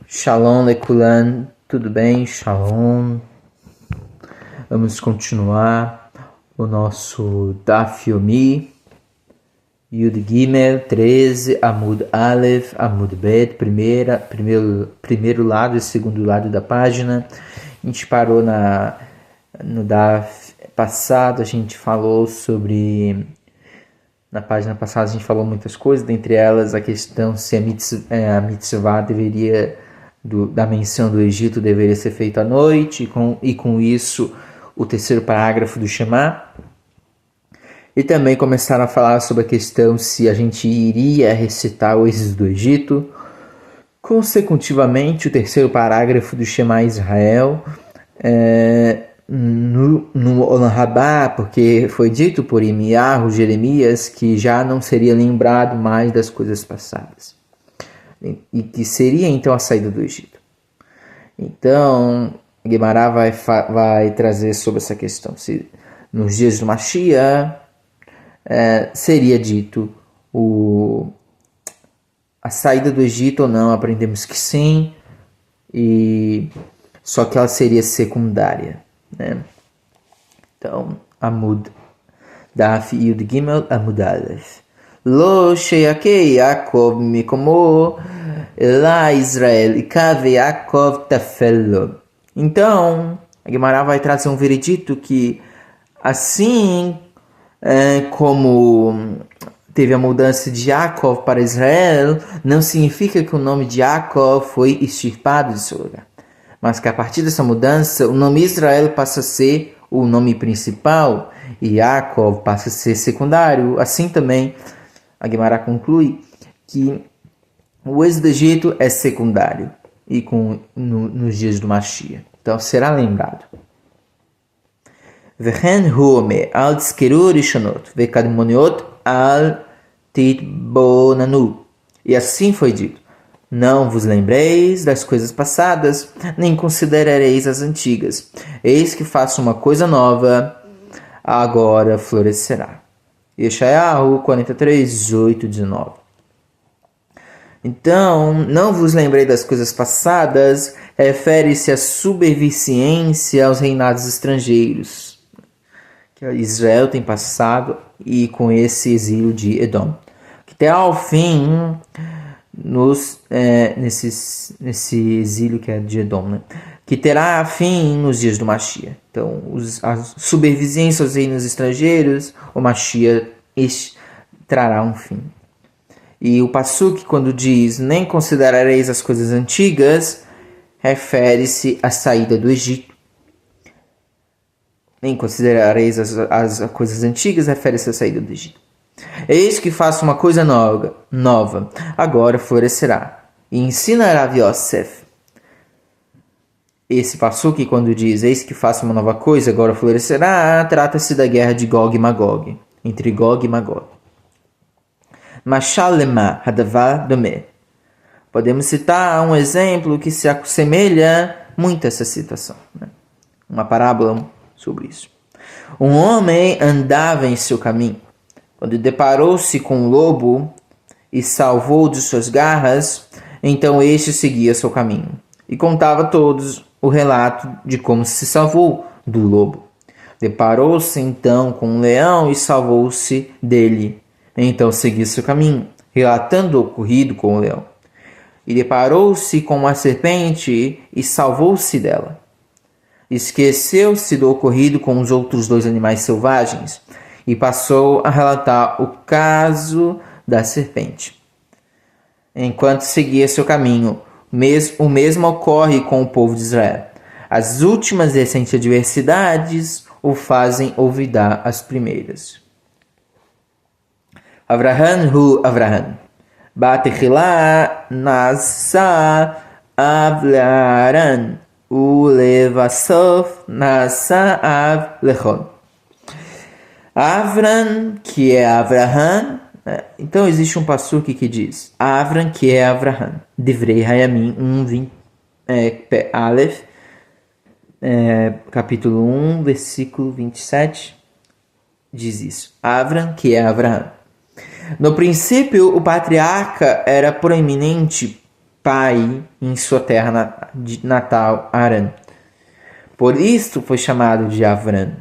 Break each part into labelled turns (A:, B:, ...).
A: Shalom Lekulan, tudo bem? Shalom. Vamos continuar o nosso Daf Yomi, Yud Gimel 13, Amud Aleph, Amud Bet, primeiro lado e segundo lado da página. A gente parou no Daf passado, a gente falou sobre... Na página passada a gente falou muitas coisas, dentre elas a questão se a mitzvah deveria... da menção do Egito deveria ser feita à noite, e com isso o terceiro parágrafo do Shema. E também começaram a falar sobre a questão se a gente iria recitar o êxodo do Egito. Consecutivamente, o terceiro parágrafo do Shema Israel, no Olam Rabá, porque foi dito por Irmiyahu, Jeremias, que já não seria lembrado mais das coisas passadas. E que seria então a saída do Egito. Então, Guemará vai trazer sobre essa questão. Se nos dias do Mashiach seria dito a saída do Egito ou não, aprendemos que sim, só que ela seria secundária. Né? Então, Amud Daf Yud Gimel Amud Aleph. Lo sheyakei Yaakov mikomo ela Israel ikav Yaakov tafelo. Então, a Guemará vai trazer um veredito que, assim como teve a mudança de Yaakov para Israel, não significa que o nome de Yaakov foi extirpado de seu lugar, mas que a partir dessa mudança, o nome Israel passa a ser o nome principal e Yaakov passa a ser secundário. Assim também, a Guemará conclui que o êxodo do Egito é secundário e nos dias do Mashiach. Então será lembrado. Vehen huome al tzkeru rishonot vekadmoniot al titbonanu. E assim foi dito: não vos lembreis das coisas passadas, nem considerareis as antigas. Eis que faço uma coisa nova, agora florescerá. Yeshayahu 43, 18, 19. Então, não vos lembrei das coisas passadas, refere-se à subserviência aos reinados estrangeiros que Israel tem passado e com esse exílio de Edom, que terá ao fim nesse exílio que é de Edom, né? Que terá fim nos dias do Mashiach. Então, a subserviência aos reinos estrangeiros, o Mashiach trará um fim. E o Pasuk, quando diz, nem considerareis as coisas antigas, refere-se à saída do Egito. Nem considerareis as coisas antigas, refere-se à saída do Egito. Eis que faço uma coisa nova, agora florescerá. E ensinará Yosef. Esse Pasuk, quando diz, eis que faço uma nova coisa, agora florescerá, trata-se da guerra de Gog e Magog, entre Gog e Magog. Mashal lema hadavar dome. Podemos citar um exemplo que se assemelha muito a essa citação. Né? Uma parábola sobre isso. Um homem andava em seu caminho, quando deparou-se com um lobo e salvou de suas garras, então este seguia seu caminho e contava a todos o relato de como se salvou do lobo. Deparou-se então com um leão e salvou-se dele. Então seguiu seu caminho, relatando o ocorrido com o leão. E deparou-se com uma serpente e salvou-se dela. Esqueceu-se do ocorrido com os outros dois animais selvagens e passou a relatar o caso da serpente. Enquanto seguia seu caminho, o mesmo ocorre com o povo de Israel. As últimas recentes adversidades o fazem olvidar as primeiras. Avraham hu Avraham. Batechilá nasa avlaran. Ulevasof nasa avlechon. Avram, que é Avraham. Então existe um pasuk que diz Avram, que é Avraham. Divrei Hayamim 1, Aleph, capítulo 1, versículo 27. Diz isso. Avram, que é Avraham. No princípio, o patriarca era proeminente pai em sua terra natal, Harã. Por isto foi chamado de Avram.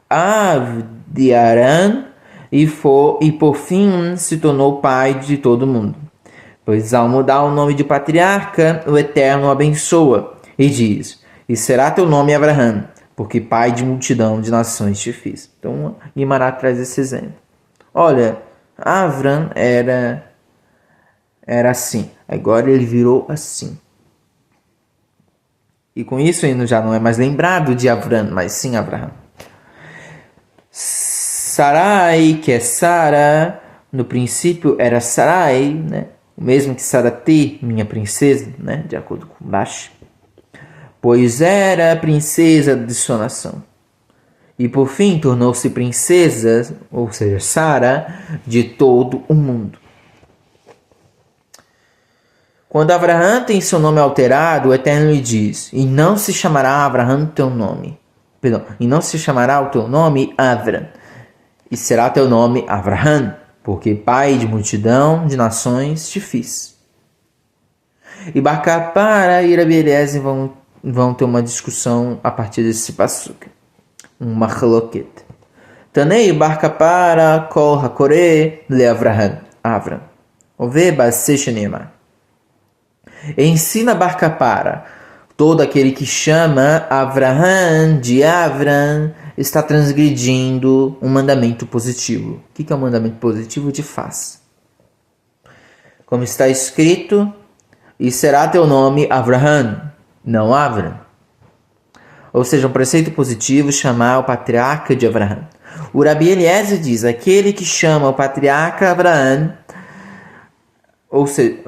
A: Av de Harã, e por fim se tornou pai de todo mundo. Pois ao mudar o nome de patriarca, o Eterno o abençoa e diz: e será teu nome Abraham, porque pai de multidão de nações te fiz. Então Guimarães traz esse exemplo. Olha, Avram era assim, agora ele virou assim. E com isso ele já não é mais lembrado de Avram, mas sim Abraham. Sarai, que é Sara, no princípio era Sarai, né? O mesmo que Sarati, minha princesa, né? De acordo com Bash. Pois era a princesa de sua nação. E por fim tornou-se princesa, ou seja, Sara, de todo o mundo. Quando Abraham tem seu nome alterado, o Eterno lhe diz: e não se chamará Abraham teu nome. Perdão, e não se chamará o teu nome Avram, e será teu nome Abraham, porque pai de multidão de nações te fiz. E Barcapara e Rabi Eliezer vão ter uma discussão a partir desse passuca. Um machloket. Tanei Barcapara kol hakore le Avraham. Avram. Ove base shenema. Ensina Barcapara. Todo aquele que chama Avraham de Avram está transgredindo um mandamento positivo. O que é um mandamento positivo? De faz. Como está escrito, e será teu nome Avraham, não Avram. Ou seja, um preceito positivo chamar o patriarca de Avraham. O Rabi Eliezer diz, aquele que chama o patriarca Avraham, ou seja,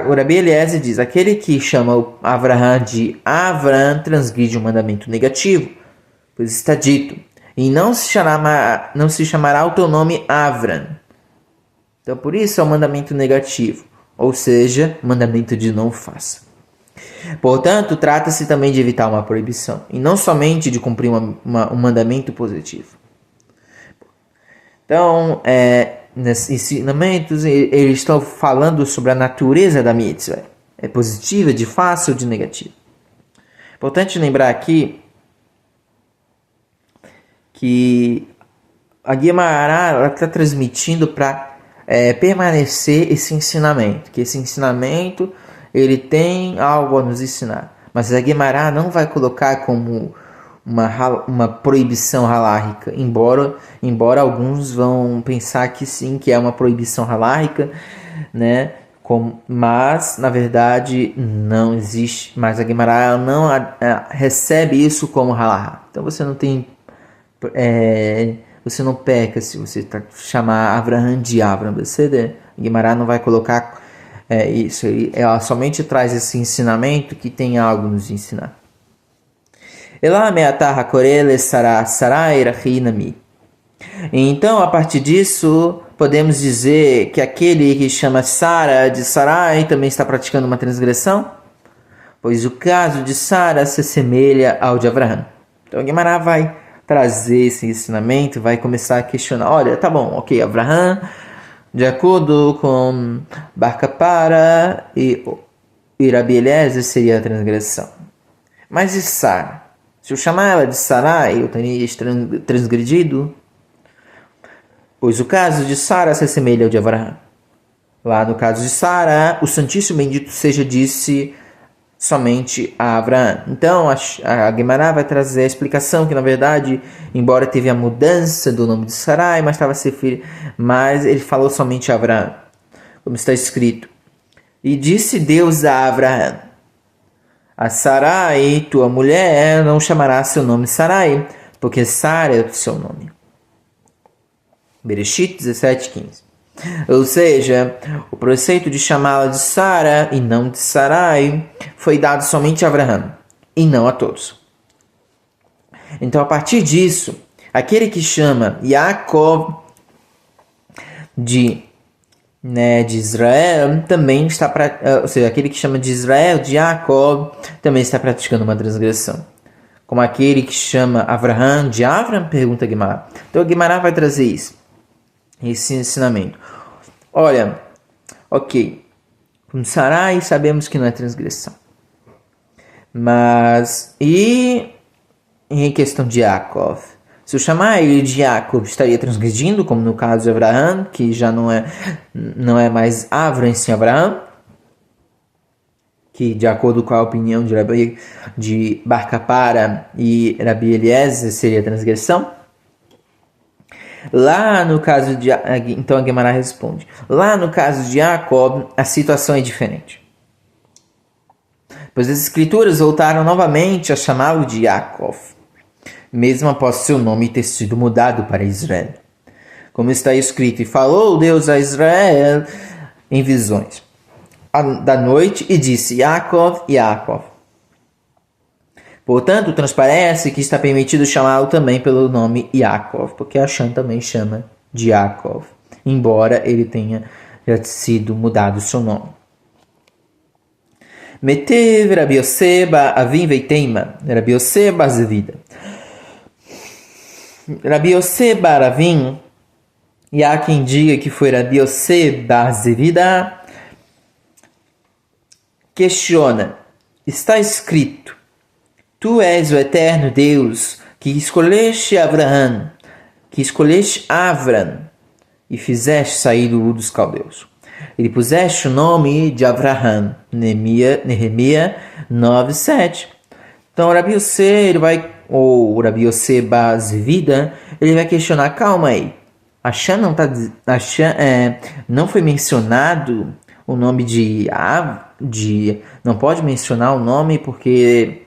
A: o Rabi Eliezer diz, aquele que chama o Avraham de Avram transgride um mandamento negativo, pois está dito, e não se chamará o teu nome Avram. Então, por isso é um mandamento negativo, ou seja, mandamento de não faça. Portanto, trata-se também de evitar uma proibição, e não somente de cumprir um mandamento positivo. Então, nesses ensinamentos, eles estão falando sobre a natureza da mitzvah. É positiva, de fácil ou de negativa. Importante lembrar aqui que a Guimarães está transmitindo para permanecer esse ensinamento. Que esse ensinamento ele tem algo a nos ensinar. Mas a Guimarães não vai colocar como uma proibição halárrica, embora alguns vão pensar que sim, que é uma proibição halárrica, né? Mas na verdade não existe, mas a Guimarães não recebe isso como halá. Então você não tem, você não peca se você chamar Avraham de Avram. A Guimarães não vai colocar isso, ela somente traz esse ensinamento que tem algo a nos ensinar. Então, a partir disso, podemos dizer que aquele que chama Sara de Sarai também está praticando uma transgressão, pois o caso de Sara se assemelha ao de Avraham. Então, Guimarães vai trazer esse ensinamento, vai começar a questionar, olha, tá bom, ok, Avraham, de acordo com Barcapara e Rabi Eliezer, seria a transgressão. Mas e Sara? Se eu chamar ela de Sarai, eu teria transgredido? Pois o caso de Sara se assemelha ao de Avraham. Lá no caso de Sara, o Santíssimo Bendito seja disse somente a Avraham. Então a Guimarães vai trazer a explicação que, na verdade, embora teve a mudança do nome de Sarai, mas ele falou somente a Avraham, como está escrito. E disse Deus a Avraham: a Sarai, tua mulher, não chamará seu nome Sarai, porque Sara é o seu nome. Bereshit 17:15. Ou seja, o preceito de chamá-la de Sara e não de Sarai foi dado somente a Avraham e não a todos. Então, a partir disso, aquele que chama Yaakov de Israel também está, ou seja, aquele que chama de Israel de Yaakov também está praticando uma transgressão. Como aquele que chama Avraham de Avram, pergunta Guimarães. Então, Guimarães vai trazer isso. Esse ensinamento. Olha, ok, Sarai sabemos que não é transgressão. Mas, e em questão de Yaakov? Se eu chamar ele de Yaakov, estaria transgredindo, como no caso de Abraão, que já não é mais Avram e sim Abraão, que de acordo com a opinião de Bar Kapara e Rabi Eliezer seria transgressão. Lá no caso de... Então a Gemara responde. Lá no caso de Jacob, a situação é diferente. Pois as escrituras voltaram novamente a chamá-lo de Yaakov, mesmo após seu nome ter sido mudado para Israel. Como está escrito, e falou Deus a Israel em visões da noite e disse, Yaakov, Yaakov. Portanto, transparece que está permitido chamá-lo também pelo nome Yaakov, porque Hashem também chama de Yaakov, embora ele tenha já sido mudado o seu nome. Metev Rabi Yosef Avim Veiteima, Rabi Yosef Bazevida. Rabi Yosef Baravim, e há quem diga que foi Rabi Yosef Bazevida, questiona, está escrito, tu és o eterno Deus que escolheste Abraão, que escolheste Avram e fizeste sair do Ur dos Caldeus. Ele puseste o nome de Abraham, Nehemia 9:7. Então, Rabi Yosef, Rabi Yosef Bazevida, ele vai questionar, calma aí, não foi mencionado o nome não pode mencionar o nome porque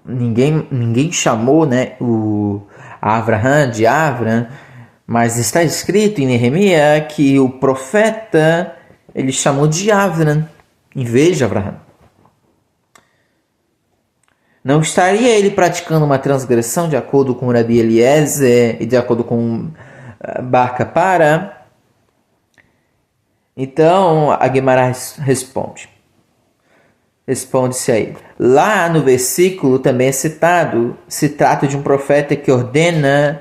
A: ninguém chamou, né, o Abraham de Avram, mas está escrito em Nehemia que o profeta ele chamou de Avram em vez de Abraham. Não estaria ele praticando uma transgressão de acordo com Rabi Eliezer e de acordo com Bar Kapara? Então a Gemara responde-se aí. Lá no versículo também é citado, se trata de um profeta que ordena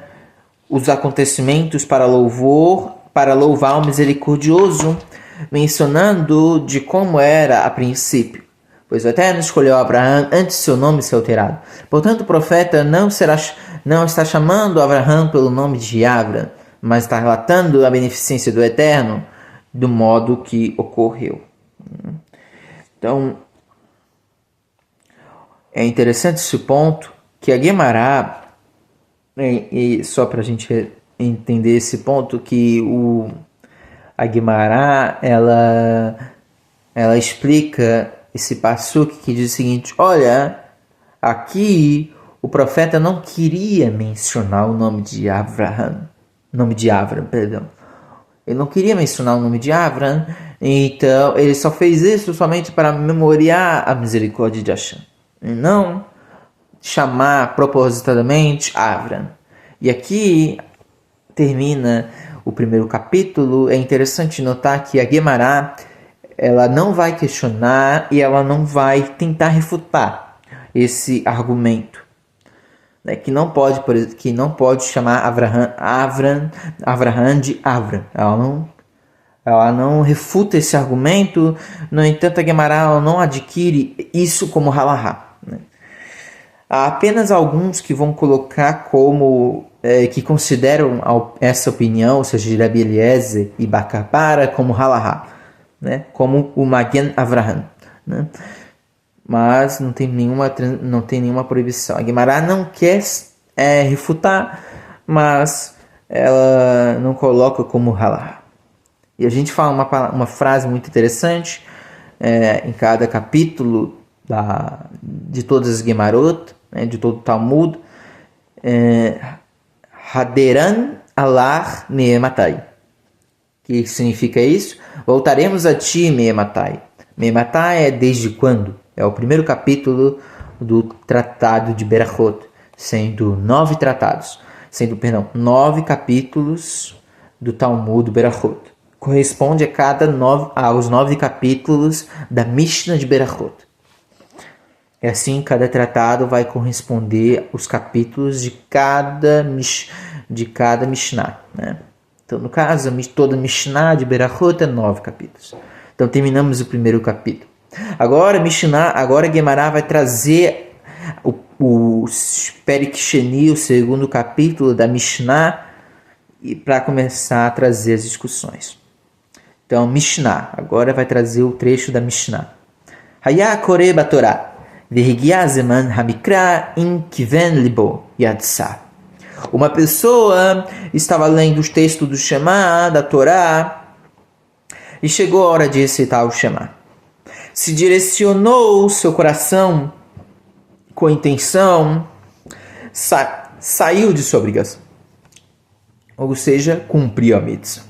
A: os acontecimentos para louvar o misericordioso, mencionando de como era a princípio. Pois o Eterno escolheu Abraão antes de seu nome ser alterado. Portanto, o profeta não está chamando Abraão pelo nome de Avram, mas está relatando a beneficência do Eterno do modo que ocorreu. Então, é interessante esse ponto que a Gemara, e só para a gente entender esse ponto, que a Gemara ela explica esse passuque que diz o seguinte, olha, aqui o profeta não queria mencionar o nome de Avram, ele não queria mencionar o nome de Avram, então ele só fez isso somente para memoriar a misericórdia de Hashem, e não chamar propositadamente Avram. E aqui termina o primeiro capítulo. É interessante notar que a Gemara ela não vai questionar e ela não vai tentar refutar esse argumento, né, que não pode chamar Avraham de Avram. Ela não refuta esse argumento. No entanto, a Gemara ela não adquire isso como halahá, né? Há apenas alguns que vão colocar que consideram essa opinião, ou seja, de Rabi Eliezer e Bar Kapara, como halahá, né? Como o Magen Avraham, né? Mas não tem nenhuma proibição. A Gemara não quer refutar, mas ela não coloca como halahá. E a gente fala uma frase muito interessante em cada capítulo de todas as Gemarot, né, de todo o Talmud, Haderan Alar Me'ematai. Que significa isso? Voltaremos a ti, Me'ematai. Me'ematai é desde quando? É o primeiro capítulo do Tratado de Berachot, sendo 9 capítulos do Talmud Berachot. Corresponde aos 9 capítulos da Mishnah de Berachot. E assim, cada tratado vai corresponder aos capítulos de cada Mishnah, né? Então, no caso, toda Mishnah de Berachot é 9 capítulos. Então terminamos o primeiro capítulo. Agora Guemará vai trazer o Perek Sheni, o segundo capítulo da Mishnah, para começar a trazer as discussões. Então, Mishnah, agora vai trazer o trecho da Mishnah. Haya kore batorah, vehigia zeman hamikra in kiven libo yatsa. Uma pessoa estava lendo os textos do Shema, da Torá, e chegou a hora de recitar o Shema. Se direcionou o seu coração com intenção, saiu de sua obrigação. Ou seja, cumpriu a mitzvah.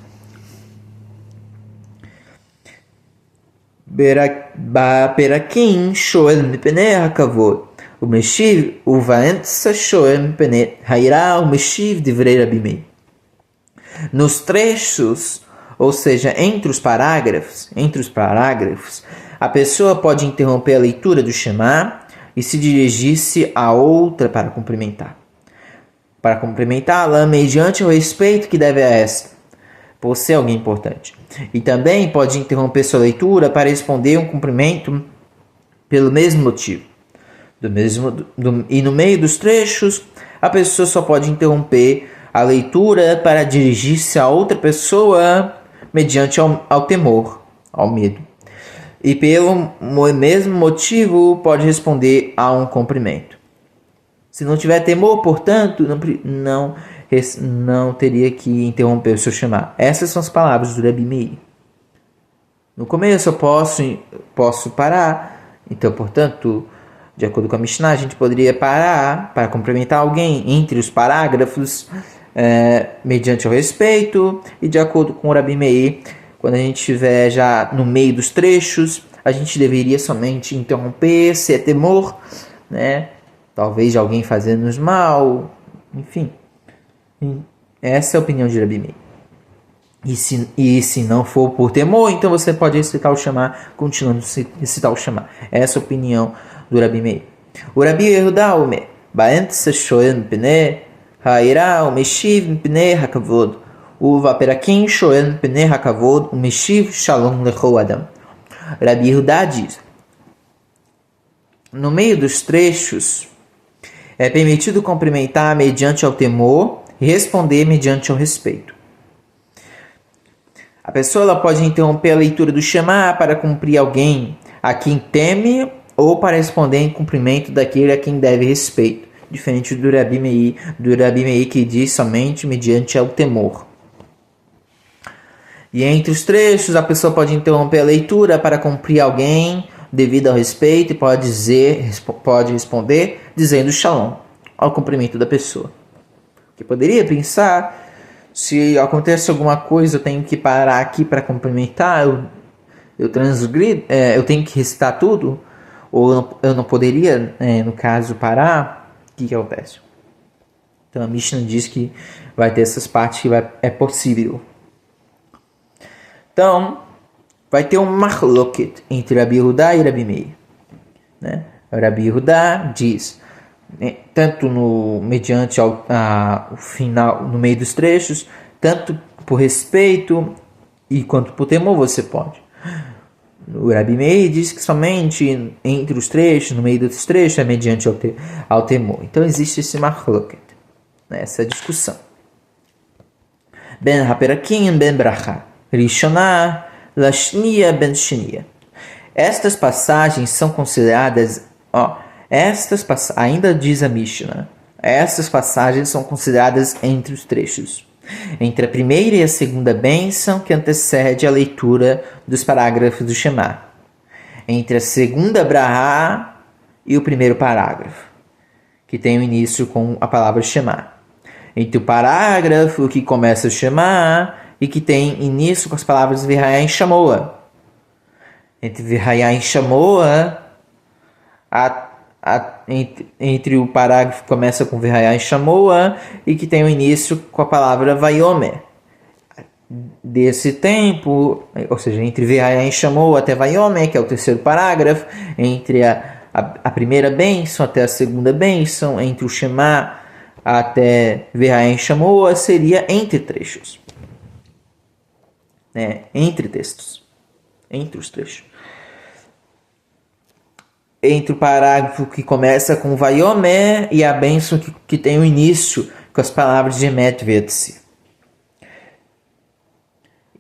A: Perakim shoel mipnei hakavod, umeshiv uvaentsa shoel mipnei hairá umeshiv divrei Rabi Meir. Nos trechos, ou seja, entre os parágrafos, a pessoa pode interromper a leitura do Shema e se dirigir-se a outra para cumprimentar. Para cumprimentá-la mediante o respeito que deve a esta, por ser alguém importante. E também pode interromper sua leitura para responder um cumprimento pelo mesmo motivo. E no meio dos trechos, a pessoa só pode interromper a leitura para dirigir-se a outra pessoa mediante ao temor, ao medo. E pelo mesmo motivo pode responder a um cumprimento. Se não tiver temor, portanto, não teria que interromper o seu Shema. Essas são as palavras do Rabi Meir. No começo eu posso parar, então, portanto, de acordo com a Mishnah, a gente poderia parar para cumprimentar alguém entre os parágrafos, mediante o respeito, e de acordo com o Rabi Meir, quando a gente estiver já no meio dos trechos, a gente deveria somente interromper, se é temor, né? Talvez de alguém fazendo-nos mal, enfim. Essa é a opinião de Rabi Meir. E se não for por temor, então você pode recitar o Shema, continuando a recitar o Shema. Essa é a opinião do Rabi Meir. O Rabi Yehuda Omer, Ba'ent Shoel Mipnei Ha'ira Umeshiv Mipnei Hakavod Uva Perakim Shoel Mipnei Hakavod Umeshiv Shalom Lechol Adam. Rabi Yehuda diz: no meio dos trechos é permitido cumprimentar mediante ao temor e responder mediante ao respeito. A pessoa ela pode interromper a leitura do Shema para cumprir alguém a quem teme ou para responder em cumprimento daquele a quem deve respeito, diferente do Rabi Meir que diz somente mediante ao temor. E entre os trechos a pessoa pode interromper a leitura para cumprir alguém devido ao respeito e pode responder dizendo Shalom ao cumprimento da pessoa. Que poderia pensar, se acontece alguma coisa, eu tenho que parar aqui para cumprimentar, eu transgrido, eu tenho que recitar tudo, ou eu não poderia, no caso, parar, o que acontece? Então a Mishnah diz que vai ter essas partes que é possível. Então, vai ter um machloket entre Rabi Yehuda e Rabi Meir. Né? Rabi Yehuda diz, tanto mediante o final, no meio dos trechos, tanto por respeito e quanto por temor você pode. O Rabi Meir diz que somente entre os trechos, no meio dos trechos, é mediante ao temor. Então existe esse machloket, né? Essa discussão. Ben haperakim ben bracha, rishonah lashnia ben shnia. Estas passagens são consideradas, ainda diz a Mishnah, estas passagens são consideradas entre os trechos, entre a primeira e a segunda bênção que antecede a leitura dos parágrafos do Shema, entre a segunda brahá e o primeiro parágrafo, que tem o início com a palavra Shema, entre o parágrafo que começa o Shema e que tem início com as palavras V'haya Shamoa, entre V'haya Shamoa entre o parágrafo que começa com V'haya Shamoa e que tem o início com a palavra Vayomer. Desse tempo, ou seja, entre V'haya Shamoa até Vayomer, que é o terceiro parágrafo, entre a primeira bênção até a segunda bênção, entre o Shema até V'haya Shamoa, seria entre trechos, né? Entre textos. entre os trechos. Entre o parágrafo que começa com Vayomer e a bênção que tem o início com as palavras de Emet Ve'etziv.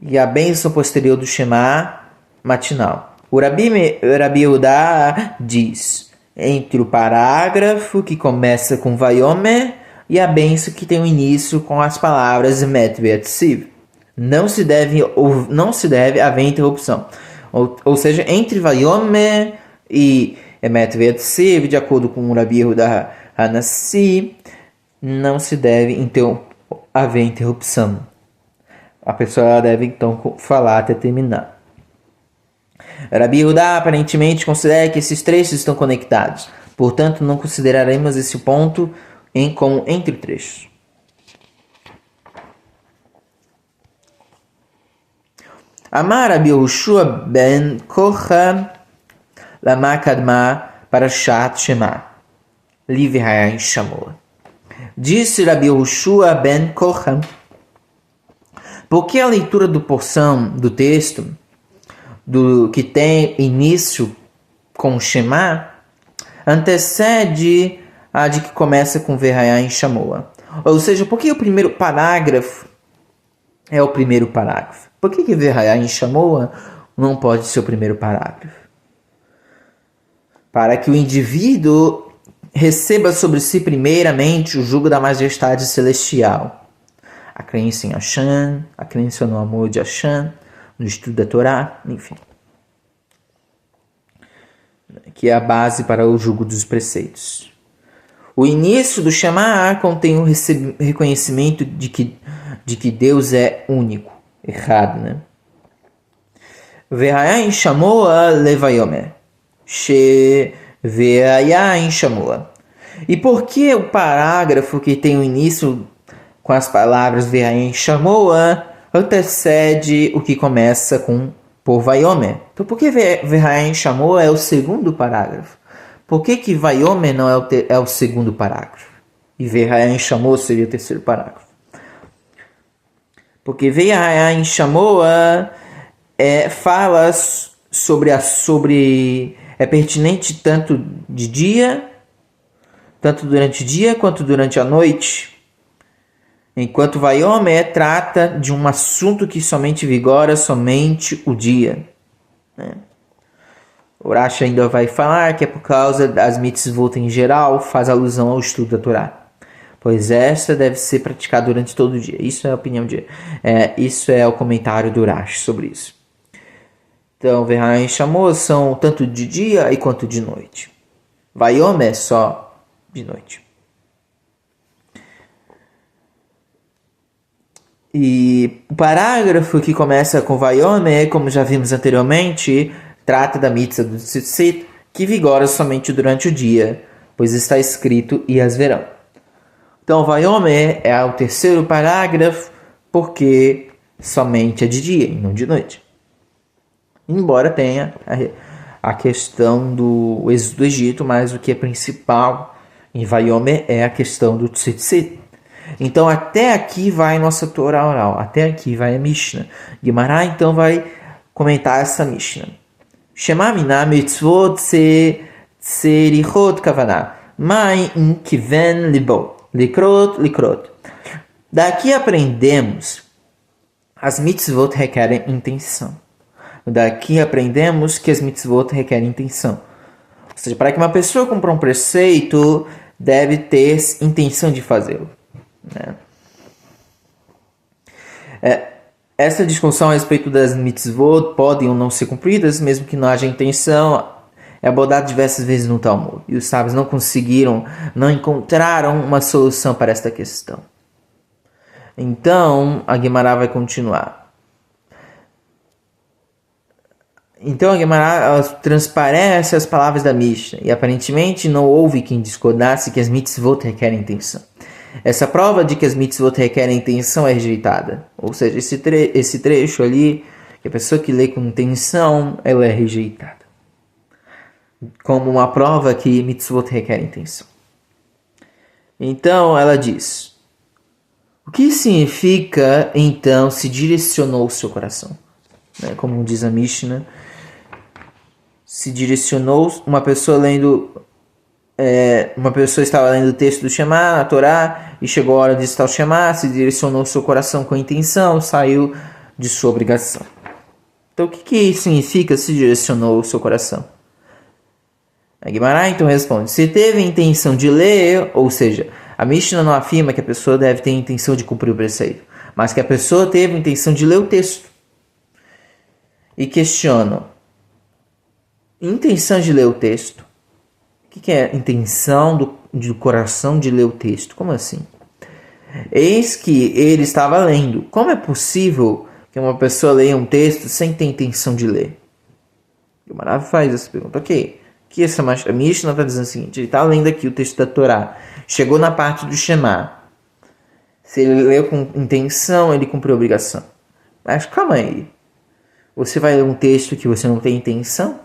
A: E a bênção posterior do Shema matinal. O Rabi Yehuda diz, entre o parágrafo que começa com Vayomer e a bênção que tem o início com as palavras Emet Ve'etziv. Não se deve haver interrupção. Ou seja, entre Vayomer e Emet Ve'etziv, de acordo com o Rabi Yehuda Hanassi, não se deve haver interrupção. A pessoa deve então falar até terminar. Rabi Yehuda aparentemente considera que esses trechos estão conectados. Portanto, não consideraremos esse ponto como entre trechos. Amar Rabi Yehoshua ben Kocha lama kadma parashat Shema Livi Hayayin Shamoa. Disse Rabi Yehoshua ben Kocha, porque a leitura do porção do texto que tem início com Shema antecede a de que começa com Verhayayin Shamoa. Ou seja, por que o primeiro parágrafo é o primeiro parágrafo? Por que Verhayayin Shamoa não pode ser o primeiro parágrafo? Para que o indivíduo receba sobre si primeiramente o jugo da majestade celestial. A crença em Hashem, a crença no amor de Hashem, no estudo da Torá, enfim. Que é a base para o jugo dos preceitos. O início do Shema contém o reconhecimento de que Deus é único. Errado, né? Verhayayin Shamoa levayomer. Verhayayin Shamoa. E por que o parágrafo que tem o início com as palavras Verhayayin Shamoa antecede o que começa por Vayomer? Então, por que Verhayayin Shamoa é o segundo parágrafo? Por que Vayomer não é o segundo parágrafo? E Verhayayin Shamoa seria o terceiro parágrafo? Porque Verhayayin Shamoa fala é pertinente tanto durante o dia quanto durante a noite. Enquanto Vayomer trata de um assunto que somente vigora somente o dia. O Rashi ainda vai falar que é por causa das mitzvot em geral, faz alusão ao estudo da Torá. Pois essa deve ser praticada durante todo o dia. Isso é a opinião isso é o comentário do Rashi sobre isso. Então, Verhayayin Shamoa são tanto de dia e quanto de noite. Vayomer é só de noite. E o parágrafo que começa com Vayomer, como já vimos anteriormente, trata da mitzvah do tzitzit, que vigora somente durante o dia, pois está escrito e as verão. Então, Vayomer é o terceiro parágrafo, porque somente é de dia e não de noite. Embora tenha a questão do êxodo do Egito, mas o que é principal em Vayomer é a questão do tzitzit. Então, até aqui vai nossa Torá oral, até aqui vai a Mishnah. Guimará, então, vai comentar essa Mishnah. Shema mina mitzvot tzerichot kavanah, mai kiven libo, likrot. Daqui aprendemos, as mitzvot requerem intenção. Daqui aprendemos que as mitzvot requerem intenção. Ou seja, para que uma pessoa cumpra um preceito, deve ter intenção de fazê-lo. Essa discussão a respeito das mitzvot podem ou não ser cumpridas, mesmo que não haja intenção, é abordada diversas vezes no Talmud. E os sábios não encontraram uma solução para esta questão. Então, a Guimará vai continuar. Então, a Guimará transparece as palavras da Mishnah, e aparentemente não houve quem discordasse que as mitzvot requerem intenção. Essa prova de que as mitzvot requerem intenção é rejeitada. Ou seja, esse trecho ali, que a pessoa que lê com intenção, ela é rejeitada. Como uma prova que mitzvot requerem intenção. Então, ela diz: o que significa, então, se direcionou o seu coração? né? Como diz a Mishnah, se direcionou uma pessoa estava lendo o texto do Shema, a Torá, e chegou a hora de estar o Shema, se direcionou seu coração com a intenção, saiu de sua obrigação. Então, o que significa se direcionou o seu coração? A Guimarães então responde: se teve a intenção de ler, ou seja, a Mishnah não afirma que a pessoa deve ter a intenção de cumprir o preceito, mas que a pessoa teve a intenção de ler o texto. E questionam: intenção de ler o texto? O que é intenção do coração de ler o texto? Como assim? Eis que ele estava lendo. Como é possível que uma pessoa leia um texto sem ter intenção de ler? O Marav faz essa pergunta. Ok, que essa a Mishnah está dizendo o seguinte: ele está lendo aqui o texto da Torá, chegou na parte do Shema. Se ele leu com intenção, ele cumpriu a obrigação. Mas calma aí, você vai ler um texto que você não tem intenção?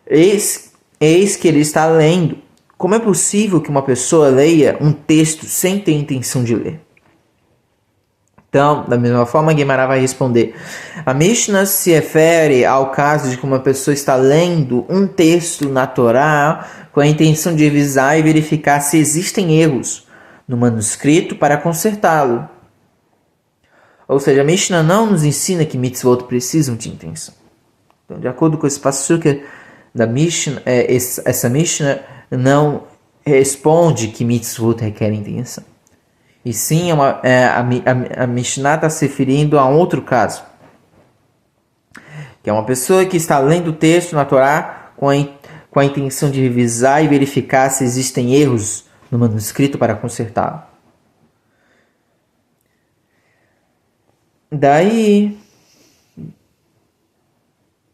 A: Eis que ele está lendo. Como é possível que uma pessoa leia um texto sem ter intenção de ler? Então, da mesma forma, Guimarães vai responder: a Mishnah se refere ao caso de que uma pessoa está lendo um texto na Torá com a intenção de revisar e verificar se existem erros no manuscrito para consertá-lo. Ou seja, a Mishnah não nos ensina que mitzvot precisam de intenção. Então, de acordo com esse passuca da Mishnah, essa Mishnah não responde que mitzvot requerem intenção. E sim, a Mishnah está se referindo a um outro caso, que é uma pessoa que está lendo o texto na Torá com a intenção de revisar e verificar se existem erros no manuscrito para consertá-lo. Daí,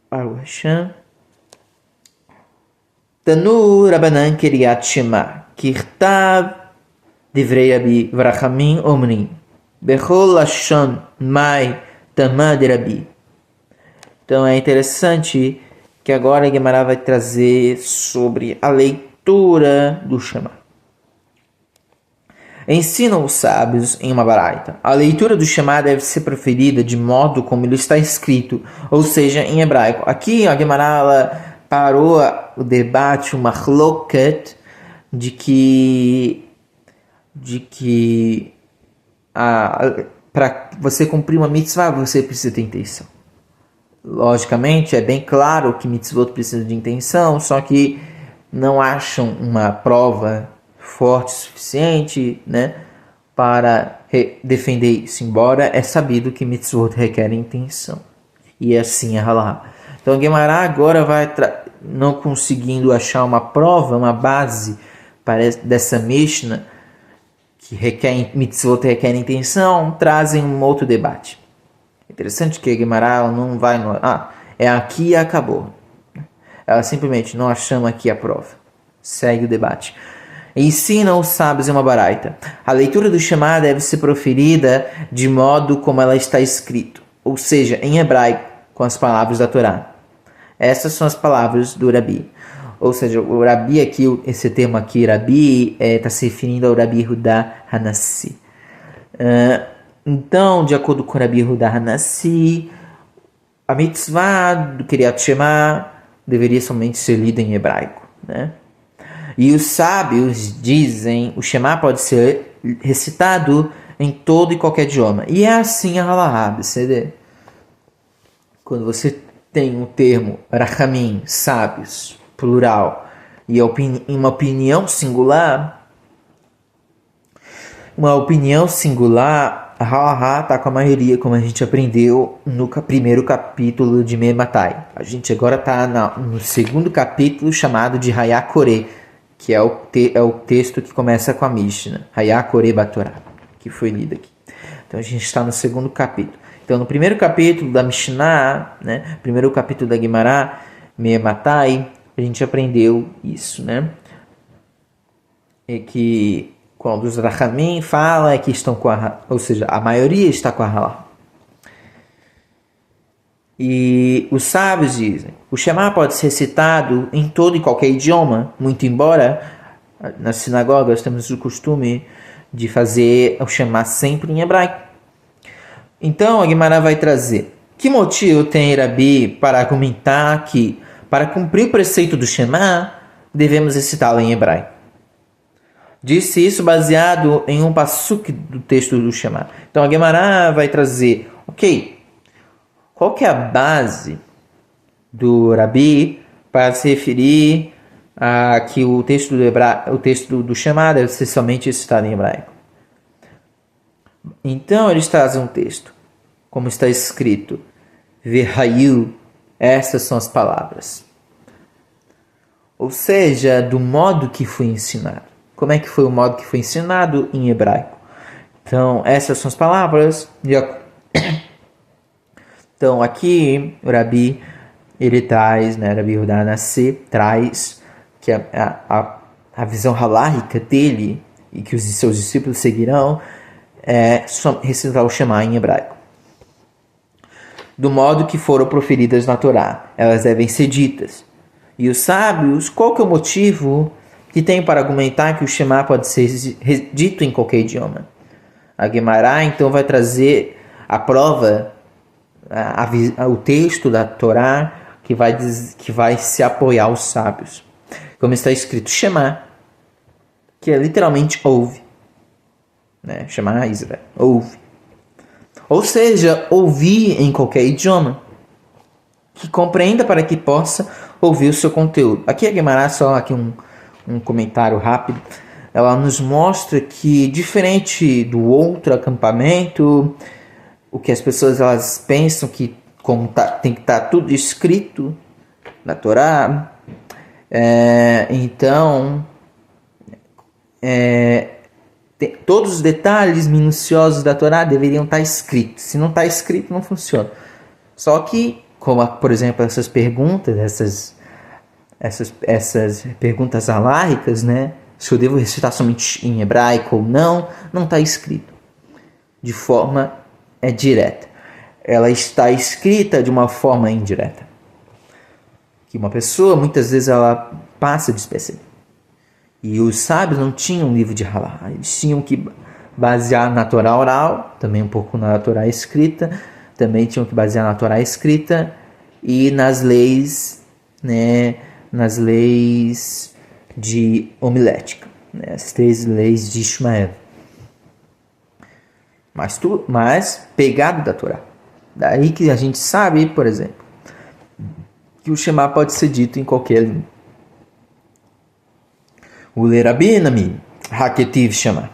A: Baruch Hashem, Tanu Rabanan Kiryat Shema, Kirtav Divrei Rabi Vrachamim Omrim, Bechol Lashon Mai Tamad Rabi. Então é interessante que agora a Guimarães vai trazer sobre a leitura do Shema. Ensinam os sábios em uma baraita: a leitura do Shema deve ser proferida de modo como ele está escrito, ou seja, em hebraico. Aqui a Guimarães parou o debate, o machloket, de que para você cumprir uma mitzvah você precisa ter intenção. Logicamente, é bem claro que mitzvot precisam de intenção, só que não acham uma prova forte o suficiente, né, para defender isso, embora é sabido que mitzvot requerem intenção. E assim é halahá. Então, Guimarães agora vai não conseguindo achar uma prova, uma base dessa Mishnah que mitzvot requerem intenção, trazem um outro debate. Interessante que Guimarães não vai é aqui e acabou. Ela simplesmente não achamos aqui a prova. Segue o debate. Ensina os sábios em uma baraita: a leitura do Shema deve ser proferida de modo como ela está escrito, ou seja, em hebraico, com as palavras da Torá. Essas são as palavras do Rabi. Ou seja, o Rabi aqui, esse termo aqui, Rabi, está se referindo ao Rabi Hudá Hanassi. Então, de acordo com o Rabi Hudá Hanassi, a mitzvah do Kiryat Shema deveria somente ser lida em hebraico, né? E os sábios dizem: o Shema pode ser recitado em todo e qualquer idioma. E é assim a halahá, BCD. Quando você tem um termo rachamim, sábios, plural, e uma opinião singular, a halahá está com a maioria, como a gente aprendeu no primeiro capítulo de Mematai. A gente agora está no segundo capítulo, chamado de Hayakoré, que é o texto que começa com a Mishnah, Hayakoré Batorá, que foi lido aqui. Então a gente está no segundo capítulo. Então no primeiro capítulo da Mishnah, né, primeiro capítulo da Guimarães, Mematai, a gente aprendeu isso, né? É que quando os Rachamim falam que estão com ou seja, a maioria está com a halahá. E os sábios dizem: o Shema pode ser recitado em todo e qualquer idioma, muito embora nas sinagogas temos o costume de fazer o Shema sempre em hebraico. Então a Guimarães vai trazer: que motivo tem Rabi para argumentar que, para cumprir o preceito do Shema, devemos recitá-lo em hebraico? Disse isso baseado em um pasuk do texto do Shema. Então a Guimarães vai trazer: ok, qual que é a base do Rabi para se referir a que o texto do Shema deve ser somente recitado em hebraico? Então eles trazem um texto, como está escrito: Verhayu, estas são as palavras. Ou seja, do modo que foi ensinado. Como é que foi o modo que foi ensinado em hebraico? Então, essas são as palavras. Então, aqui, o Rabi, ele traz, Rabi Yehuda Hanassi, traz que a visão halárrica dele, e que os seus discípulos seguirão, é recitar o Shema em hebraico. Do modo que foram proferidas na Torá, elas devem ser ditas. E os sábios, qual que é o motivo que tem para argumentar que o Shema pode ser dito em qualquer idioma? A Guimarães, então, vai trazer a prova, o texto da Torá, que vai se apoiar aos sábios. Como está escrito, Shema, que é literalmente ouve. Shema Israel, ouve. Ou seja, ouvir em qualquer idioma que compreenda para que possa ouvir o seu conteúdo. Aqui a Guimarães, só aqui um comentário rápido, ela nos mostra que, diferente do outro acampamento, o que as pessoas elas pensam que tem que estar tudo escrito na Torá, então todos os detalhes minuciosos da Torá deveriam estar escritos. Se não está escrito, não funciona. Só que, como por exemplo essas perguntas, essas perguntas halárricas, se eu devo recitar somente em hebraico ou não está escrito de forma direta. Ela está escrita de uma forma indireta, que uma pessoa muitas vezes ela passa despercebida. E os sábios não tinham um livro de halá, eles tinham que basear na Torá oral, também um pouco na Torá escrita, também tinham que basear na Torá escrita e nas leis, nas leis de homilética, as 3 leis de Ishmael. Mas pegado da Torá. Daí que a gente sabe, por exemplo, que o Shema pode ser dito em qualquer língua. O Lerabinami, Haketiv Shema.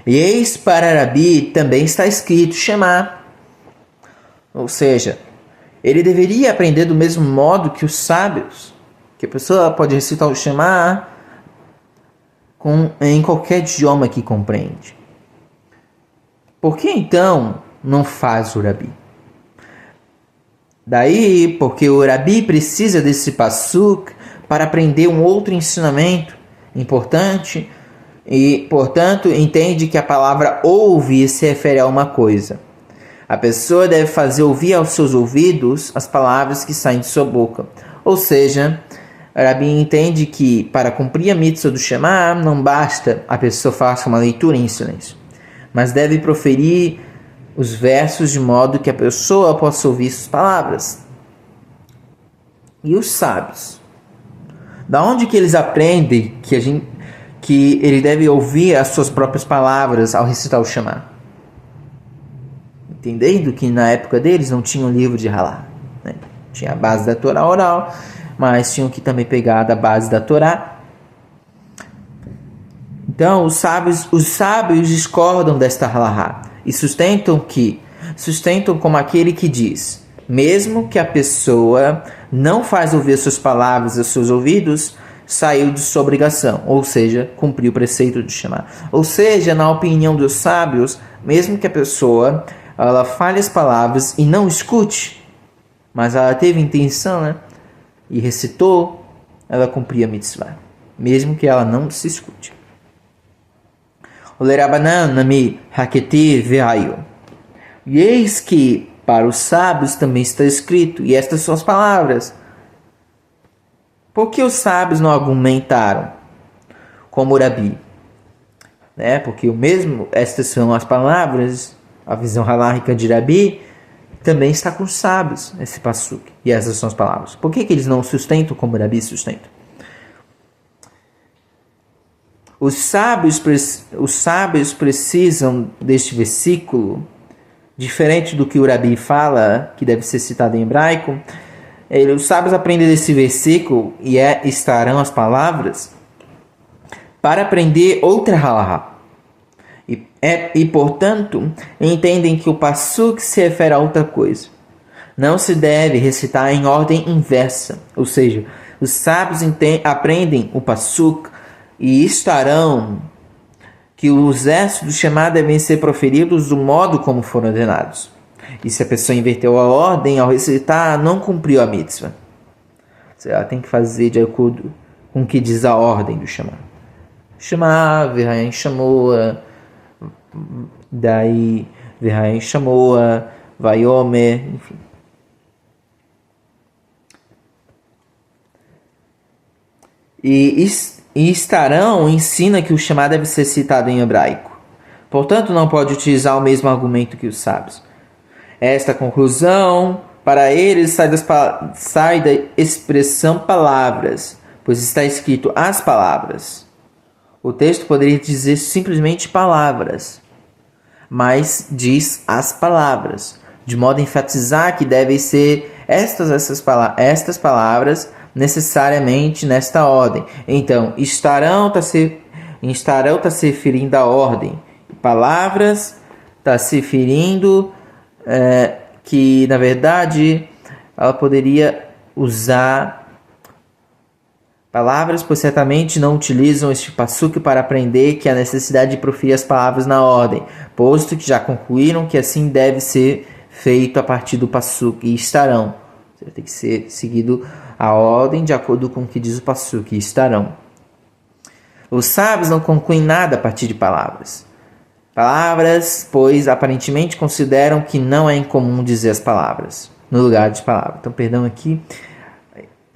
A: E eis para Rabi também está escrito Shema. Ou seja, ele deveria aprender do mesmo modo que os sábios, que a pessoa pode recitar o Shema em qualquer idioma que compreende. Por que então não faz o Rabi? Daí, porque o Rabi precisa desse pasuk para aprender um outro ensinamento importante e, portanto, entende que a palavra ouve se refere a uma coisa. A pessoa deve fazer ouvir aos seus ouvidos as palavras que saem de sua boca. Ou seja, Rabi entende que para cumprir a mitzvah do Shema não basta a pessoa faça uma leitura em silêncio, mas deve proferir os versos de modo que a pessoa possa ouvir suas palavras. E os sábios? Da onde que eles aprendem que ele deve ouvir as suas próprias palavras ao recitar o Shema? Entendendo que na época deles não tinha um livro de halá, Tinha a base da Torá oral, mas tinham que também pegar da base da Torá. Então os sábios discordam desta halá e sustentam como aquele que diz: mesmo que a pessoa não faz ouvir suas palavras aos seus ouvidos, saiu de sua obrigação, ou seja, cumpriu o preceito de Shema. Ou seja, na opinião dos sábios, mesmo que a pessoa ela fale as palavras e não escute, mas ela teve intenção, e recitou, ela cumpria a mitzvah, mesmo que ela não se escute. O Lerabanan nami haketi ve'ayu. E eis que para os sábios também está escrito, e estas são as palavras. Por que os sábios não argumentaram como Rabi? Porque estas são as palavras, a visão halárrica de Rabi, também está com os sábios, esse passuk. E essas são as palavras. Por que eles não sustentam como Rabi sustenta? Os sábios precisam deste versículo, diferente do que o Rabi fala, que deve ser citado em hebraico. Os sábios aprendem desse versículo, e estarão as palavras, para aprender outra halahá. E, portanto, entendem que o passuk se refere a outra coisa. Não se deve recitar em ordem inversa. Ou seja, os sábios aprendem o passuk e estarão que os versos do Shema devem ser proferidos do modo como foram ordenados. E se a pessoa inverteu a ordem ao recitar, não cumpriu a mitzvah. Ela tem que fazer de acordo com o que diz a ordem do Shema. Shema, V'hain Shamoa, daí V'hain Shamoa, Vayomer, enfim. E estarão ensina que o Shema deve ser citado em hebraico. Portanto, não pode utilizar o mesmo argumento que os sábios. Esta conclusão, para eles, sai da expressão palavras, pois está escrito as palavras. O texto poderia dizer simplesmente palavras, mas diz as palavras, de modo a enfatizar que devem ser estas palavras necessariamente nesta ordem. Então, estarão está se referindo à ordem. Palavras está se referindo que, na verdade, ela poderia usar palavras, pois certamente não utilizam este passuk para aprender que há necessidade de proferir as palavras na ordem, posto que já concluíram que assim deve ser feito a partir do passuk, e estarão. Tem que ser seguido a ordem de acordo com o que diz o passuk, e estarão. Os sábios não concluem nada a partir de palavras. Palavras, pois aparentemente consideram que não é incomum dizer as palavras no lugar de palavras. Então, perdão aqui.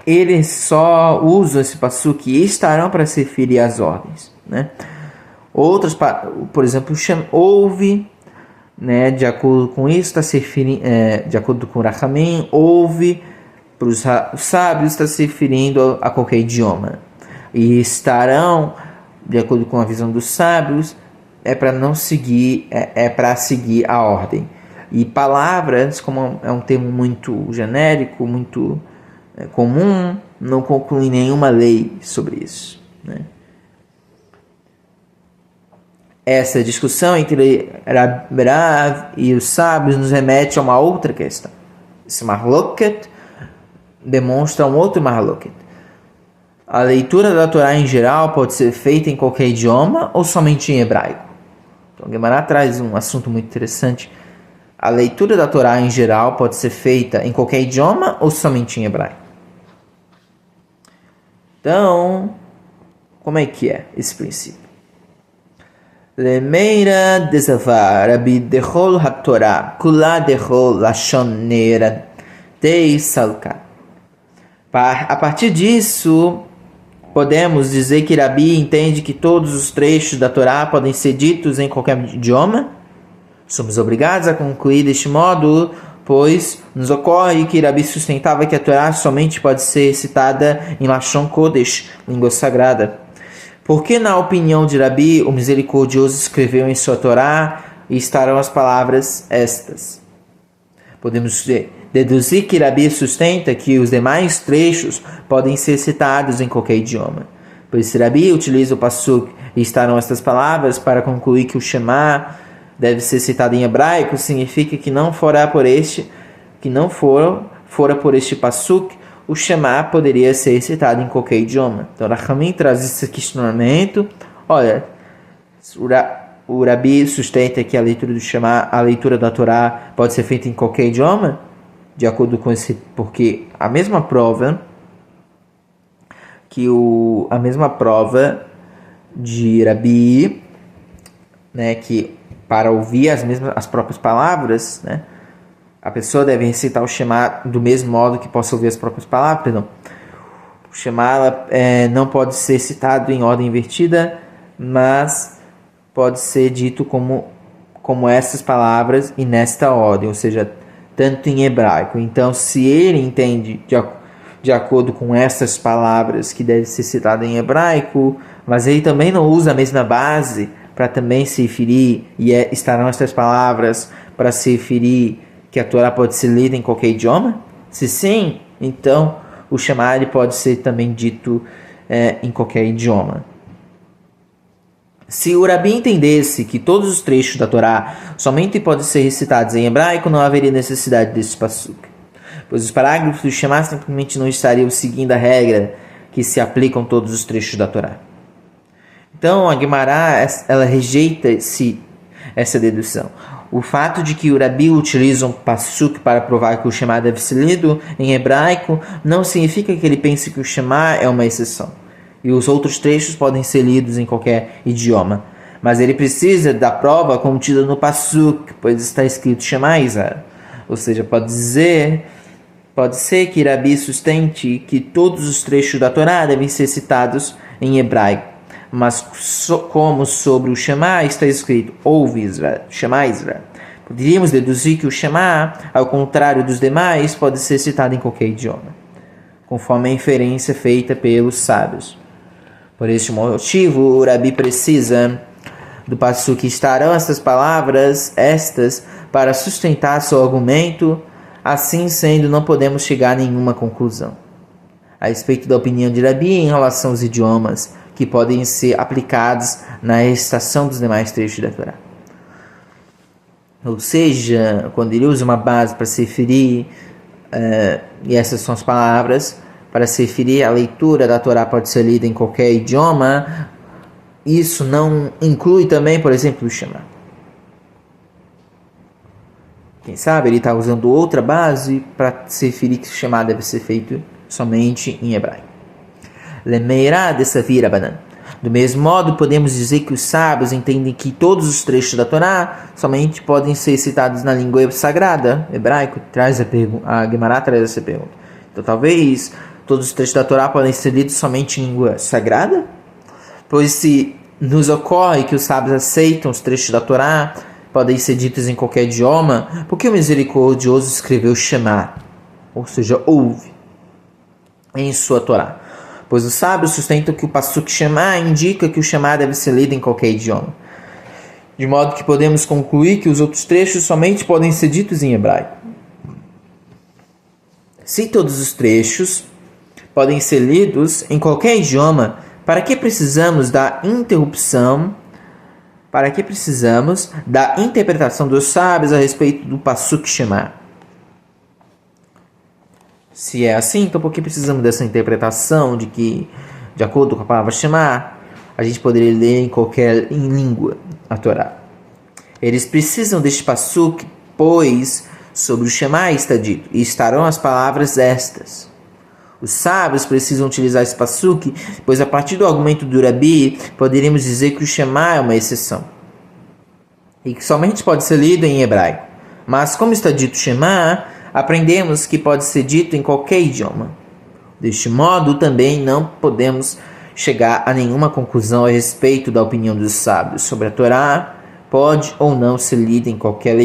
A: Eles só usam esse passuk e estarão para se referir às ordens, né? Outras, por exemplo, ouve, né? De acordo com isso, está se referindo, de acordo com o Rahamim, ouve, para os sábios, está se referindo a qualquer idioma. E estarão, de acordo com a visão dos sábios, para não seguir, para seguir a ordem. E palavras, como é um termo muito genérico, muito comum, não conclui nenhuma lei sobre isso, né? Essa discussão entre Rav e os sábios nos remete a uma outra questão. Esse marloket demonstra um outro marloket. A leitura da Torá em geral pode ser feita em qualquer idioma ou somente em hebraico? Então, Guimarães traz um assunto muito interessante. A leitura da Torá em geral pode ser feita em qualquer idioma ou somente em hebraico? Então, como é que é esse princípio? Lemeira desavar Rabi dechol haTorá kula dechol lashon neira tei salka. A partir disso, podemos dizer que Rabi entende que todos os trechos da Torá podem ser ditos em qualquer idioma? Somos obrigados a concluir deste modo, pois nos ocorre que Rabi sustentava que a Torá somente pode ser citada em Lashon Kodesh, língua sagrada. Porque, na opinião de Rabi, o misericordioso escreveu em sua Torá e estarão as palavras estas? Podemos deduzir que Rabi sustenta que os demais trechos podem ser citados em qualquer idioma. Pois se Rabi utiliza o passuk e estarão estas palavras para concluir que o Shema deve ser citado em hebraico, significa que não fora por este passuk, o Shema poderia ser citado em qualquer idioma. Então, Rahamim traz esse questionamento. Olha, o Rabi sustenta que a leitura do Shema, a leitura da Torá, pode ser feita em qualquer idioma, de acordo com esse, porque a mesma prova de Rabi, né, que para ouvir as próprias palavras, né, a pessoa deve recitar o Shema do mesmo modo que possa ouvir as próprias palavras. Perdão. O Shema não pode ser citado em ordem invertida, mas pode ser dito como como essas palavras e nesta ordem, ou seja, tanto em hebraico. Então, se ele entende de acordo com essas palavras que deve ser citada em hebraico, mas ele também não usa a mesma base para também se referir, e estarão estas palavras para se referir que a Torá pode ser lida em qualquer idioma? Se sim, então o Shema ele pode ser também dito em qualquer idioma. Se o Rabi entendesse que todos os trechos da Torá somente podem ser recitados em hebraico, não haveria necessidade desse pasuk, pois os parágrafos do Shema simplesmente não estariam seguindo a regra que se aplicam todos os trechos da Torá. Então a Guimará ela rejeita essa dedução. O fato de que o Rabi utiliza um pasuk para provar que o Shema deve ser lido em hebraico não significa que ele pense que o Shema é uma exceção e os outros trechos podem ser lidos em qualquer idioma. Mas ele precisa da prova contida no pasuk, pois está escrito Shema Israel. Ou seja, pode ser que Rabi sustente que todos os trechos da Torá devem ser citados em hebraico. Mas como sobre o Shema está escrito ouve Israel, Shema Israel, poderíamos deduzir que o Shema, ao contrário dos demais, pode ser citado em qualquer idioma, conforme a inferência feita pelos sábios. Por este motivo, o Rabi precisa do passuque que estarão essas palavras, para sustentar seu argumento. Assim sendo, não podemos chegar a nenhuma conclusão a respeito da opinião de Rabi em relação aos idiomas que podem ser aplicados na recitação dos demais trechos da Torá. Ou seja, quando ele usa uma base para se referir, e essas são as palavras, para se referir à leitura da Torá pode ser lida em qualquer idioma, isso não inclui também, por exemplo, o Shema. Quem sabe ele está usando outra base para se referir que o Shema deve ser feito somente em hebraico. Lemeirá de Savir Abanan. Do mesmo modo, podemos dizer que os sábios entendem que todos os trechos da Torá somente podem ser citados na língua sagrada, hebraico. A Guimará traz essa pergunta. Então, talvez todos os trechos da Torá podem ser lidos somente em língua sagrada? Pois se nos ocorre que os sábios aceitam os trechos da Torá, podem ser ditos em qualquer idioma, por que o misericordioso escreveu Shema, ou seja, ouve, em sua Torá? Pois os sábios sustentam que o pasuk Shema indica que o Shema deve ser lido em qualquer idioma. De modo que podemos concluir que os outros trechos somente podem ser ditos em hebraico. Se todos os trechos podem ser lidos em qualquer idioma, para que precisamos da interpretação dos sábios a respeito do pasuk Shema? Se é assim, então por que precisamos dessa interpretação de que, de acordo com a palavra Shema, a gente poderia ler em língua a Torá? Eles precisam deste pasuk, pois sobre o Shema está dito, e estarão as palavras estas. Os sábios precisam utilizar esse pasuk, pois a partir do argumento do Rabi, poderíamos dizer que o Shema é uma exceção, e que somente pode ser lido em hebraico. Mas como está dito Shema, aprendemos que pode ser dito em qualquer idioma. Deste modo, também não podemos chegar a nenhuma conclusão a respeito da opinião dos sábios sobre a Torá, pode ou não ser lida em qualquer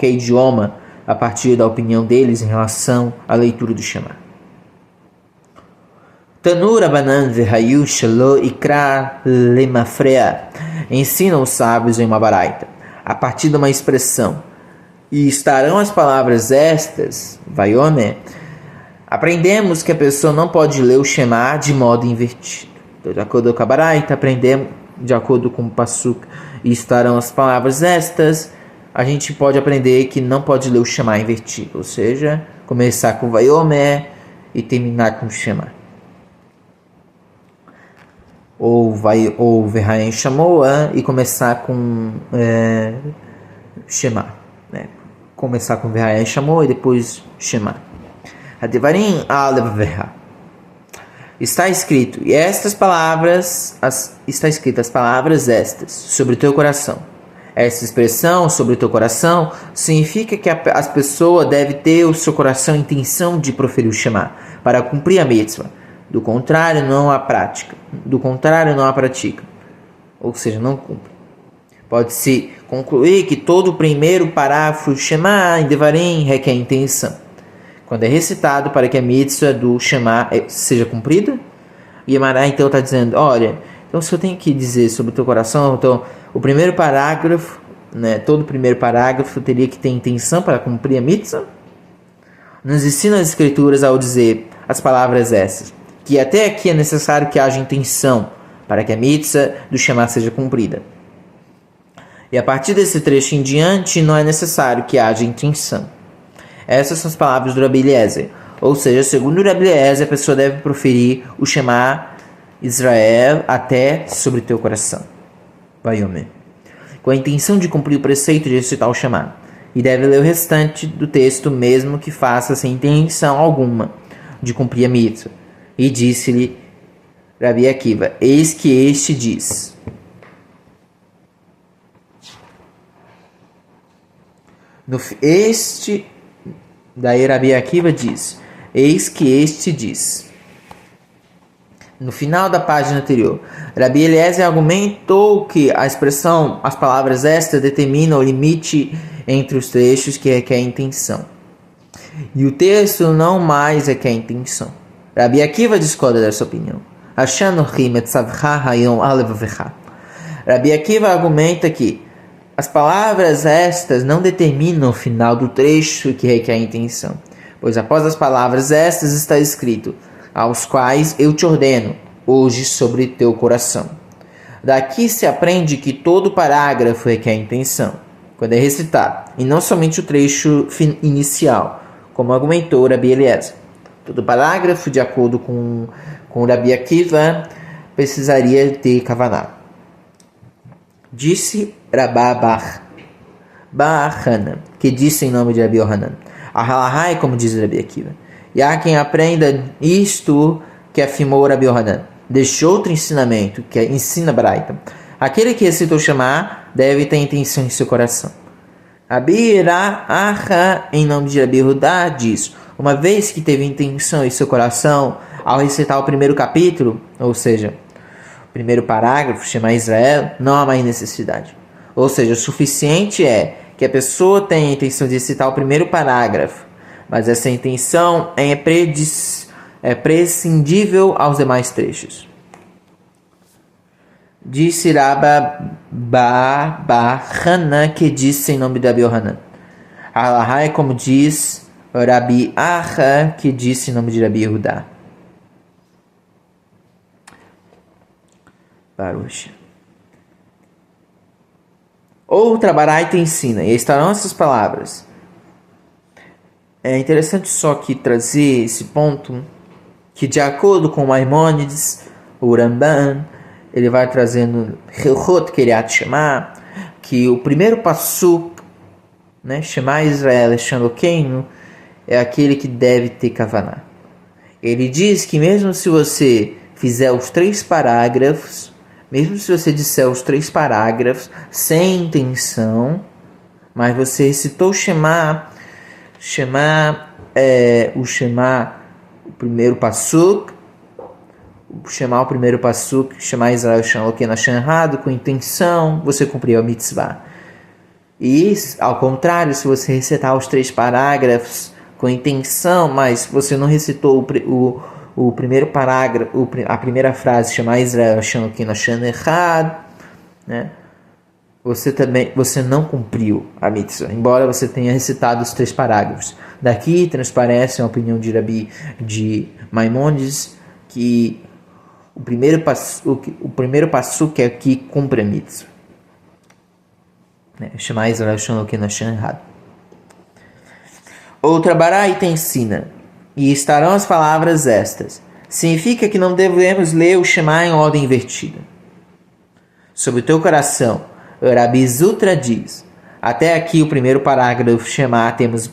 A: idioma, a partir da opinião deles em relação à leitura do Shema. Tanur Abanan Vehayu Shelo Ikra Lemafrea. Ensinam os sábios em uma baraita, a partir de uma expressão, e estarão as palavras estas, Vaiome, aprendemos que a pessoa não pode ler o Shema de modo invertido. Então, de acordo com a baraita, aprendemos, de acordo com o pasuk, e estarão as palavras estas, a gente pode aprender que não pode ler o Shema invertido, ou seja, começar com Vaiome e terminar com Shema. Ou Verhaen Shamoa e começar com Shema. Né? Começar com Verhaen Shamoa e depois Shema. Hadevarim Alev Verha. Está escrito, e estas palavras, está escrito as palavras estas, sobre o teu coração. Essa expressão, sobre o teu coração, significa que a pessoa deve ter o seu coração intenção de proferir o Shema, para cumprir a mitzvah. Do contrário, não há prática. Ou seja, não cumpre. Pode-se concluir que todo o primeiro parágrafo do Shema em Devarim requer intenção. Quando é recitado para que a mitzvah do Shema seja cumprida, e Yemará então está dizendo, olha, então se eu tenho que dizer sobre o teu coração, então o primeiro parágrafo, né, todo o primeiro parágrafo teria que ter intenção para cumprir a mitzvah. Nos ensina as escrituras ao dizer as palavras essas, que até aqui é necessário que haja intenção para que a mitzvah do Shema seja cumprida. E a partir desse trecho em diante, não é necessário que haja intenção. Essas são as palavras do Rabi Eliezer. Ou seja, segundo o Rabi Eliezer, a pessoa deve proferir o Shema Israel até sobre teu coração. Vayomer. Com a intenção de cumprir o preceito de recitar o Shema. E deve ler o restante do texto, mesmo que faça sem intenção alguma de cumprir a mitzvah. E disse-lhe Rabi Akiva, eis que este diz. Daí Rabi Akiva diz, eis que este diz. No final da página anterior, Rabi Eliezer argumentou que a expressão, as palavras extra determinam o limite entre os trechos que requer intenção. E o texto não mais requer intenção. Rabi Akiva discorda dessa opinião. Rabi Akiva argumenta que as palavras estas não determinam o final do trecho que requer intenção, pois após as palavras estas está escrito, aos quais eu te ordeno, hoje sobre teu coração. Daqui se aprende que todo parágrafo requer intenção, quando é recitado, e não somente o trecho inicial, como argumentou Rabi Eliezer. Todo parágrafo, de acordo com Rabi Akiva, precisaria ter kavaná. Disse Rabá Bar Hanan, que disse em nome de Rabi Yohanan, a halahá é como diz Rabi Akiva. E há quem aprenda isto que afirmou Rabi Yohanan. Deixou outro ensinamento, que ensina Braita. Aquele que recitou Shema deve ter intenção em seu coração. Rabi Iraha, em nome de Rabi Hudá, diz, uma vez que teve intenção em seu coração, ao recitar o primeiro capítulo, ou seja, o primeiro parágrafo, Shema Israel, não há mais necessidade. Ou seja, o suficiente é que a pessoa tenha a intenção de recitar o primeiro parágrafo, mas essa intenção é prescindível aos demais trechos. Disse Rabba Hanan, que disse em nome de Rabi Yohanan. Halahá é como diz Rabi Aha, que disse em nome de Rabi Hudá. Baruch. Outra baraita ensina, e estarão essas palavras. É interessante só que trazer esse ponto, que de acordo com Maimônides, o Ramban, ele vai trazendo Hilchot Kiryat Shema, que o primeiro passuk, né, Shema Israel Elokeinu, é aquele que deve ter kavaná. Ele diz que mesmo se você fizer os 3 parágrafos, mesmo se você disser os 3 parágrafos sem intenção, mas você recitou o Shema, o primeiro passuk, o primeiro passuk, Shema Israel Elokeinu Hashem Echad, com intenção, você cumpriu a mitzvah. E, ao contrário, se você recitar os 3 parágrafos com intenção, mas você não recitou o primeiro parágrafo, a primeira frase, Shema Israel Elokeinu Hashem Echad, né? Você não cumpriu a mitzvah, embora você tenha recitado os 3 parágrafos. Daqui transparece a opinião de Maimônides, que o primeiro passuk é que cumpre a mitzvah. Shema Israel Elokeinu Hashem Echad. Outra baraita ensina, e estarão as palavras estas. Significa que não devemos ler o Shema em ordem invertida. Sobre o teu coração, Rabi Zutra diz, até aqui o primeiro parágrafo Shema temos...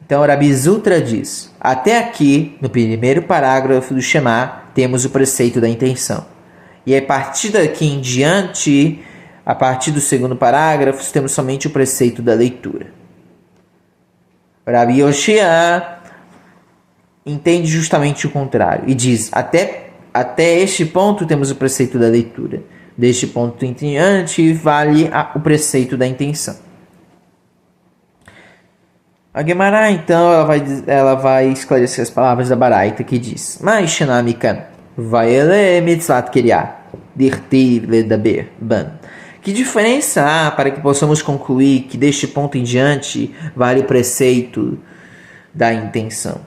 A: Então Rabi Zutra diz, até aqui no primeiro parágrafo do Shema temos o preceito da intenção. E a partir daqui em diante, a partir do segundo parágrafo, temos somente o preceito da leitura. Rabi Yoshia entende justamente o contrário e diz, até este ponto temos o preceito da leitura, Deste ponto em diante, vale o preceito da intenção. A Gemara, então, ela vai esclarecer as palavras da Baraita que diz: Mas Shanamika vai mitzvat kriya dirtiv ledaber ban. Que diferença há para que possamos concluir que deste ponto em diante vale o preceito da intenção?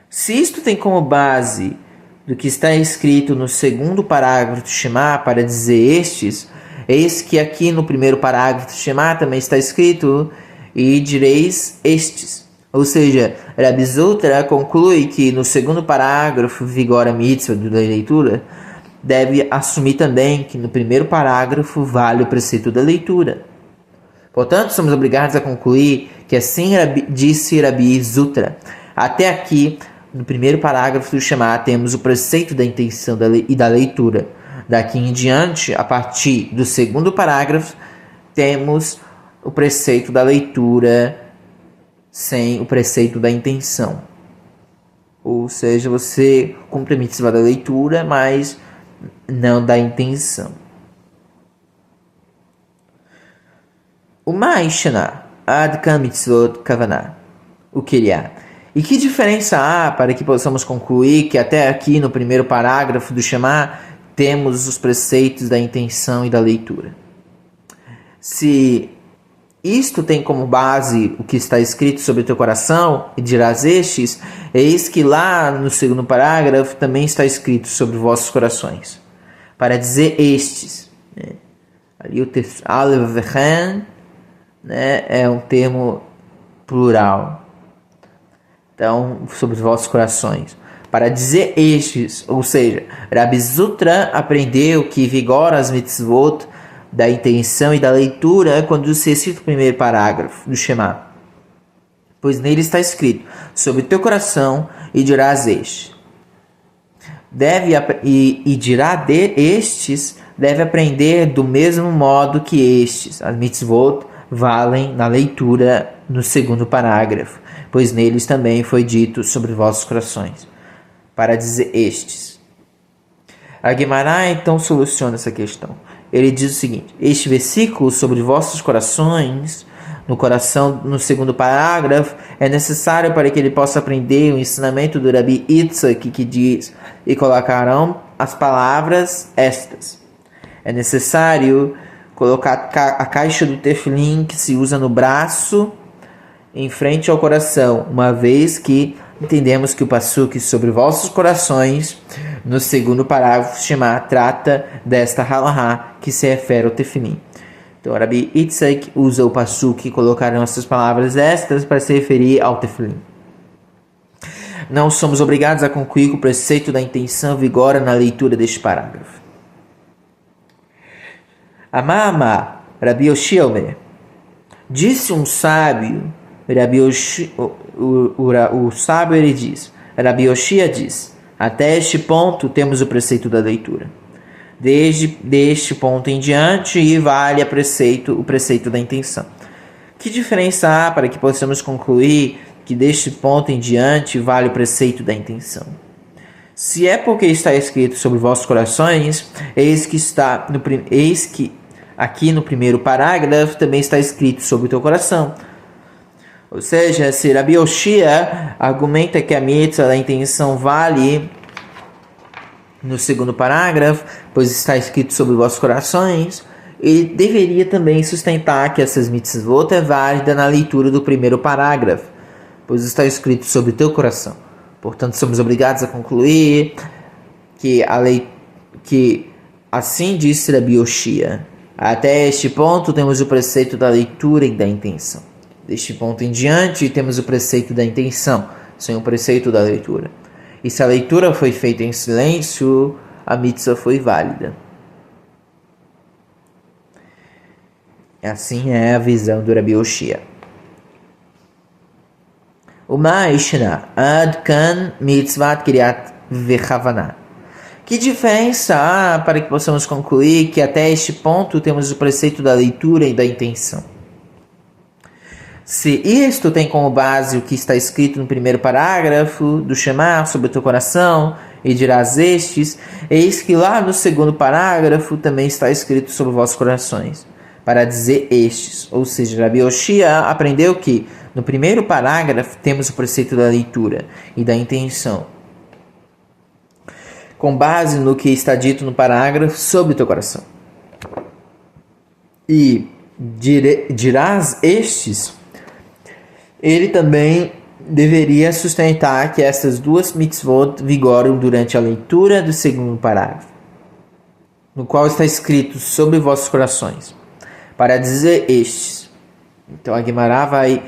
A: Se isto tem como base do que está escrito no segundo parágrafo do Shema para dizer estes, eis que aqui no primeiro parágrafo do Shema também está escrito e direis estes. Ou seja, Rabi Zutra conclui que no segundo parágrafo vigora a mitzvah da leitura, deve assumir também que no primeiro parágrafo vale o preceito da leitura. Portanto, somos obrigados a concluir que assim disse Rabi Zutra. Até aqui, no primeiro parágrafo do Shema, temos o preceito da intenção e da leitura. Daqui em diante, a partir do segundo parágrafo, temos o preceito da leitura sem o preceito da intenção. Ou seja, você cumpre a mitzvah da leitura, mas não da intenção. O Maishana, Adkan Mitzvot Kavanah, o Kriya. E que diferença há para que possamos concluir que até aqui no primeiro parágrafo do Shema temos os preceitos da intenção e da leitura? Se isto tem como base o que está escrito sobre o teu coração e dirás estes, eis que lá no segundo parágrafo também está escrito sobre vossos corações. Para dizer estes, né? Ali o texto Alev Vechen, né, é um termo plural. Então, sobre os vossos corações. Para dizer estes, ou seja, Rabi Zutra aprendeu que vigora as mitzvot da intenção e da leitura quando se cita o primeiro parágrafo do Shema. Pois nele está escrito, sobre teu coração e dirás este. Dirá estes, deve aprender do mesmo modo que estes. As mitzvot valem na leitura no segundo parágrafo, pois neles também foi dito sobre vossos corações. Para dizer estes. A Guimarães então soluciona essa questão. Ele diz o seguinte: este versículo sobre vossos corações, no segundo parágrafo, é necessário para que ele possa aprender o ensinamento do Rabi Yitzhak, que diz: e colocarão as palavras estas. É necessário colocar a caixa do tefilim que se usa no braço em frente ao coração, uma vez que entendemos que o passuque sobre vossos corações, no segundo parágrafo Shema, trata desta halahá que se refere ao tefilim. Então, Rabi Yitzhak usa o passuque e colocaram essas palavras extras para se referir ao tefilim. Não somos obrigados a concluir que o preceito da intenção vigora na leitura deste parágrafo. Amama, Rabi Yoshia Omer, disse um sábio, o sábio ele diz, Rabi Yoshia diz, até este ponto temos o preceito da leitura. Deste ponto em diante e vale o preceito da intenção. Que diferença há para que possamos concluir que deste ponto em diante vale o preceito da intenção? Se é porque está escrito sobre vossos corações, eis que aqui no primeiro parágrafo também está escrito sobre o teu coração. Ou seja, se Rabi Yoshia argumenta que a mitzvah da intenção vale no segundo parágrafo, pois está escrito sobre vossos corações, ele deveria também sustentar que essas mitzvot é válida na leitura do primeiro parágrafo, pois está escrito sobre o teu coração. Portanto, somos obrigados a concluir que assim disse Rabi Yoshia. Até este ponto temos o preceito da leitura e da intenção. Deste ponto em diante temos o preceito da intenção, sem o preceito da leitura. E se a leitura foi feita em silêncio, a mitzvah foi válida. Assim é a visão do Rabi Yoshia. O Maishna Adkan Mitzvat Kriyat Vechavana. Que diferença há para que possamos concluir que até este ponto temos o preceito da leitura e da intenção? Se isto tem como base o que está escrito no primeiro parágrafo do Shema sobre o teu coração, E dirás estes, eis que lá no segundo parágrafo também está escrito sobre vossos corações, para dizer estes. Ou seja, Rabi Oshia aprendeu que no primeiro parágrafo temos o preceito da leitura e da intenção, com base no que está dito no parágrafo sobre o teu coração. E dirás estes, ele também deveria sustentar que estas duas mitzvot vigoram durante a leitura do segundo parágrafo, no qual está escrito sobre vossos corações, para dizer estes. Então a Guimará vai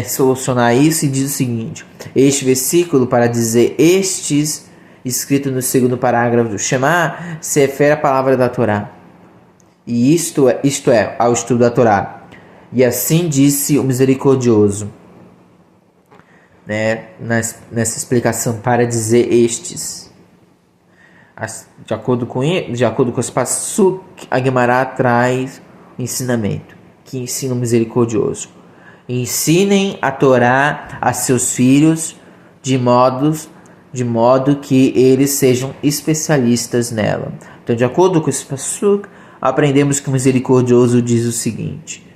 A: solucionar isso e diz o seguinte: este versículo, para dizer estes, escrito no segundo parágrafo do Shema, se refere à palavra da Torá. E isto é, ao estudo da Torá. E assim disse o misericordioso, nessa explicação, para dizer estes. De acordo com esse passuk, a Guimará traz o ensinamento, que ensina o misericordioso. Ensinem a Torá a seus filhos de modo que eles sejam especialistas nela. Então, de acordo com esse passuk, aprendemos que o misericordioso diz o seguinte: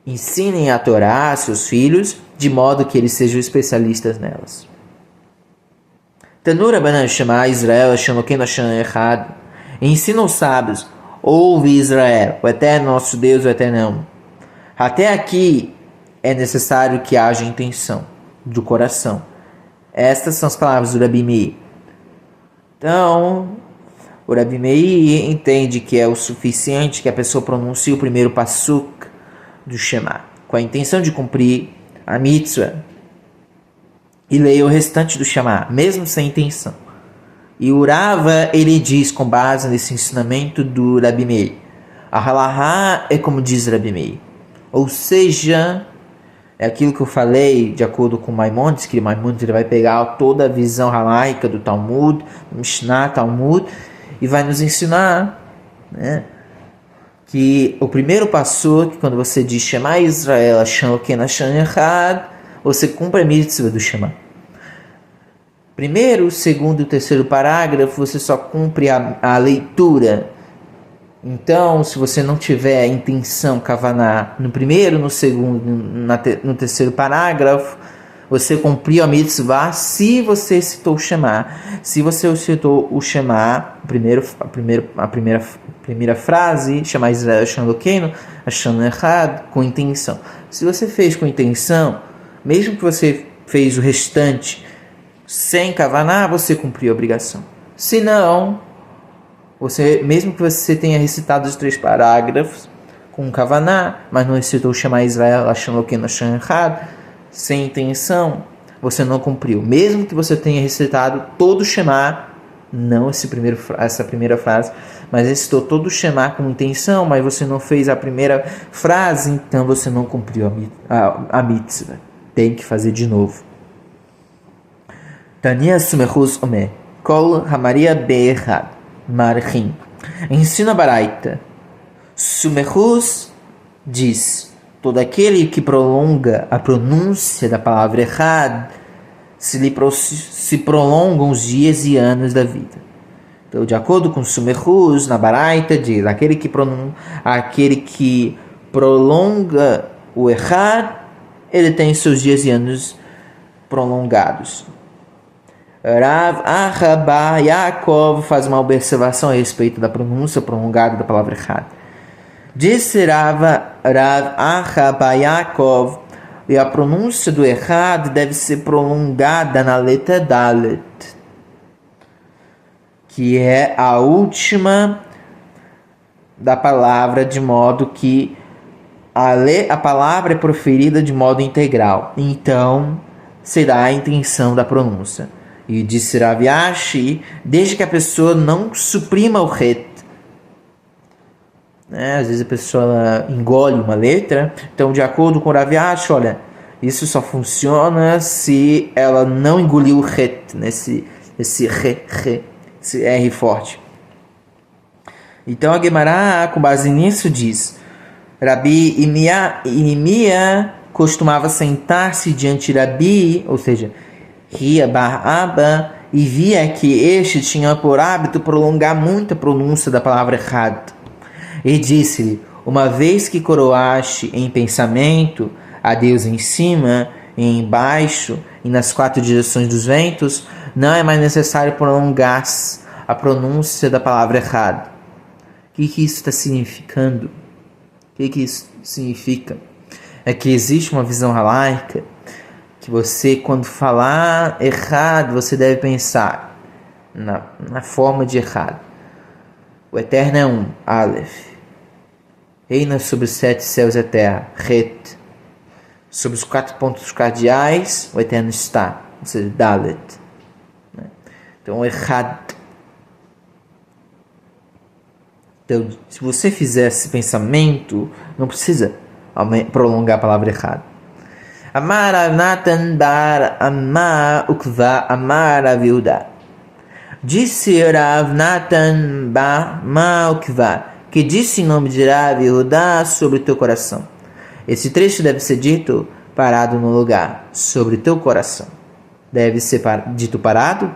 A: ensinem a Torá a seus filhos de modo que eles sejam especialistas nelas. Tanura Banan Shema Israel Hashem Elokeinu Hashem Echad. Ensina os sábios: ouve Israel, o eterno nosso Deus, o eterno. Até aqui é necessário que haja intenção do coração. Estas são as palavras do Rabi Meir. Então, o Rabi Meir entende que é o suficiente que a pessoa pronuncie o primeiro passuk do Shema, com a intenção de cumprir a mitzvah, e leia o restante do Shema, mesmo sem intenção. E o Rava, ele diz, com base nesse ensinamento do Rabi Meir, a halahá é como diz Rabi Meir. Ou seja, é aquilo que eu falei, de acordo com Maimonides, que Maimonides ele vai pegar toda a visão halaica do Talmud, do Mishnah, Talmud, e vai nos ensinar, que o primeiro passo, que quando você diz Shema Israel, Hashem Elokeinu Hashem Echad, você cumpre a mitzvah do Shema. Primeiro, segundo e terceiro parágrafo, você só cumpre a leitura. Então, se você não tiver a intenção, kavaná, no primeiro, no segundo, no terceiro parágrafo, você cumpriu a mitzvah se você citou o Shema. Se você citou o Shema, a primeira frase, Shema Israel, Hashem Elokeinu, Hashem Echad, com intenção. Se você fez com intenção, mesmo que você fez o restante sem kavaná, você cumpriu a obrigação. Se não, mesmo que você tenha recitado os 3 parágrafos com kavaná, mas não recitou o Shema Israel, Hashem Elokeinu, Hashem Echad, sem intenção, você não cumpriu. Mesmo que você tenha recitado todo o Shema, não essa primeira frase, mas recitou todo o Shema com intenção, mas você não fez a primeira frase, então você não cumpriu a mitzvah. Tem que fazer de novo. Tania Sumechus Omer Kol Hamaria Be'echad Marchim. Ensina a Baraita. Sumechus diz: todo aquele que prolonga a pronúncia da palavra Echad, se prolongam os dias e anos da vida. Então, de acordo com Sumechus, na Baraita diz: aquele que prolonga o Echad, ele tem seus dias e anos prolongados. Rav Ahaba Yaakov faz uma observação a respeito da pronúncia prolongada da palavra Echad. Disse Rav Ahaba Yaakov, e a pronúncia do Echad deve ser prolongada na letra Dalet, que é a última da palavra, de modo que a palavra é proferida de modo integral. Então, será a intenção da pronúncia. E disse Rav Ashi, desde que a pessoa não suprima o het. Às vezes a pessoa engole uma letra. Então, de acordo com Rav Ashi, olha, isso só funciona se ela não engoliu o het, esse R forte. Então a Guimará, com base nisso, diz: Rabi Imia costumava sentar-se diante de Rabi, ou seja, Ria Bar Abba, e via que este tinha por hábito prolongar muito a pronúncia da palavra Had. E disse-lhe: uma vez que coroaste em pensamento a Deus em cima e embaixo e nas 4 direções dos ventos, não é mais necessário prolongar a pronúncia da palavra Had. O que isso está significando? O que isso significa? É que existe uma visão halaica que você, quando falar errado, você deve pensar na forma de errado. O Eterno é um, Aleph. Reina sobre os 7 céus e a terra, Het. Sobre os 4 pontos cardeais, o Eterno está, ou seja, Dalet. Então, errado. Então, se você fizer esse pensamento, não precisa prolongar a palavra errada. Amar Natan bar Amma ukva Amar Rav Yehuda. Disse Rav Natan bar Ma ukva, que disse em nome de Rav Yehuda sobre o teu coração. Esse trecho deve ser dito parado no lugar, sobre o teu coração. Deve ser dito parado?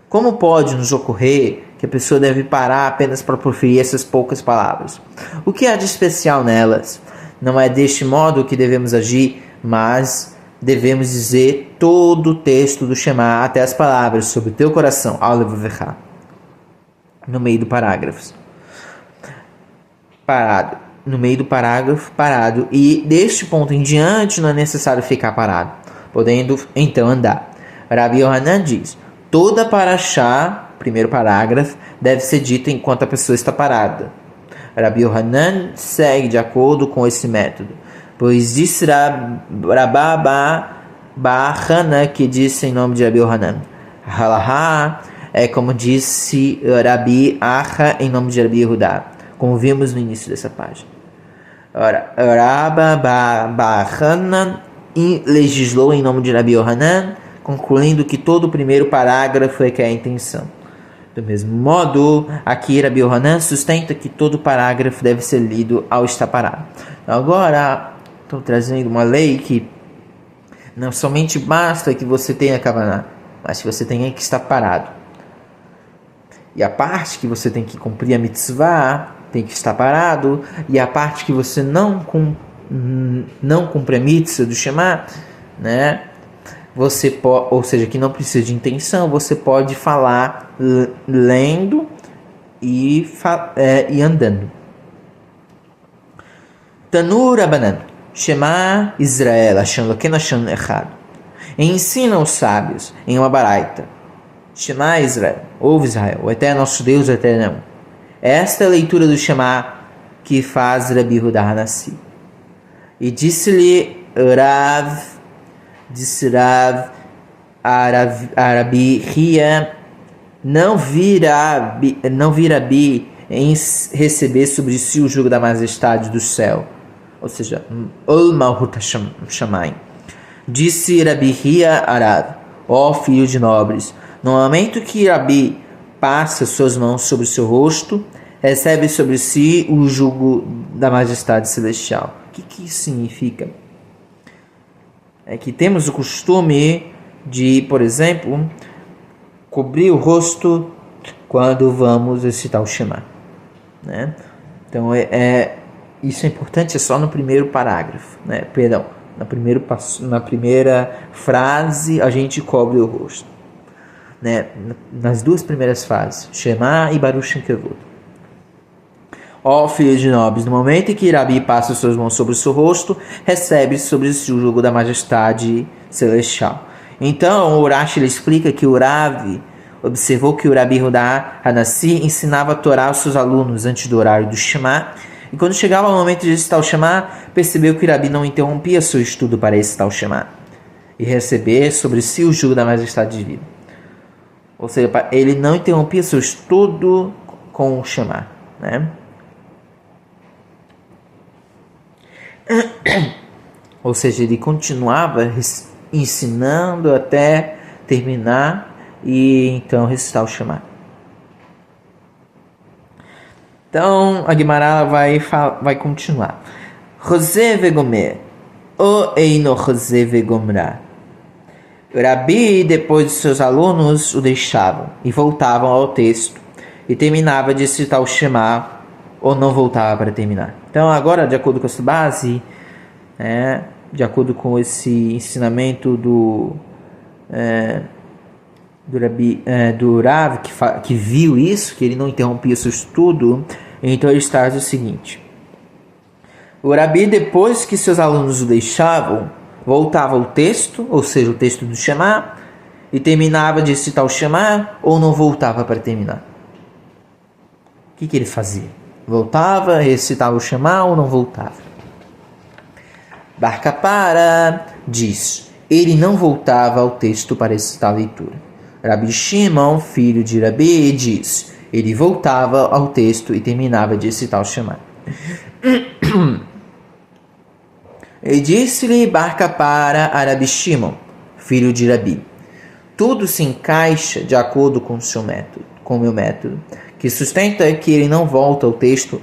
A: Como pode nos ocorrer que a pessoa deve parar apenas para proferir essas poucas palavras? O que há de especial nelas? Não é deste modo que devemos agir, mas devemos dizer todo o texto do Shema até as palavras sobre o teu coração, no meio do parágrafo. Parado. No meio do parágrafo, parado. E deste ponto em diante não é necessário ficar parado, podendo então andar. Rabi Yohanan diz: toda parashá, primeiro parágrafo, deve ser dito enquanto a pessoa está parada. Rabi Yohanan segue de acordo com esse método, pois disse Rabba Bahana, que disse em nome de Rabi Yohanan. Halahá é como disse Rabi Acha em nome de Rabi Yehuda, como vimos no início dessa página. Ora, Rabba Bahana legislou em nome de Rabi Yohanan, concluindo que todo o primeiro parágrafo é que é a intenção. Do mesmo modo, aqui Rabi Yohanan sustenta que todo parágrafo deve ser lido ao estar parado. Agora, estou trazendo uma lei que não somente basta que você tenha kavaná, mas que você tenha que estar parado. E a parte que você tem que cumprir a mitzvah tem que estar parado, e a parte que você não cumpre a mitzvah do Shema, né? Você pode, ou seja, que não precisa de intenção, você pode falar lendo e andando. Tanur Abanan, Shema Israel, Hashem Lokeinu Hashem Echad. Ensina os sábios em uma baraita. Shema Israel, ouve Israel, o Eterno nosso Deus, o Eterno é um. Esta é a leitura do Shema que faz Rabi Yehuda Hanassi. E disse-lhe Rav Arabi Ria, não virá Rabi em receber sobre si o jugo da majestade do céu, ou seja, Ol Malhut Shamayim. Disse Rabi Ria Arav, ó filho de nobres, no momento que Rabi passa suas mãos sobre o seu rosto, recebe sobre si o jugo da majestade celestial. O que isso significa? É que temos o costume de, por exemplo, cobrir o rosto quando vamos recitar o Shema, né? Então, isso é importante, é só no primeiro parágrafo, né? Perdão, na primeira frase a gente cobre o rosto, né? Nas 2 primeiras frases, Shema e Baruch Shem Kevod. Ó filho de nobres, no momento em que Rabi passa suas mãos sobre o seu rosto, recebe sobre si o jugo da majestade celestial. Então, o Rashi explica que o Rav observou que o Rabi Yehuda Hanassi ensinava a Torá aos seus alunos antes do horário do Shema, e quando chegava o momento de recitar o Shema, percebeu que o Rabi não interrompia seu estudo para recitar o Shema e receber sobre si o jugo da majestade divina. Ou seja, ele não interrompia seu estudo com o Shema, né? Ou seja, ele continuava ensinando até terminar e então recitar o Shema. Então a Guimarães vai continuar. José Vegomer, o Eino José Vegomra. Rabi, depois de seus alunos, o deixavam e voltavam ao texto e terminava de citar o Shema ou não voltava para terminar. Então agora, de acordo com essa base, de acordo com esse ensinamento do Rav, que viu isso, que ele não interrompia seu estudo, então ele traz o seguinte: o Rabi, depois que seus alunos o deixavam, voltava ao texto, ou seja, o texto do Shema, e terminava de citar o Shema, ou não voltava para terminar. O que ele fazia? Voltava, recitava o Shema ou não voltava? Bar Kapara diz: ele não voltava ao texto para recitar a leitura. Rabi Shimon, filho de Rabi, diz: ele voltava ao texto e terminava de recitar o Shema. E disse-lhe Bar Kapara a Rabi Shimon, filho de Rabi: tudo se encaixa de acordo com o meu método, que sustenta que ele não volta ao texto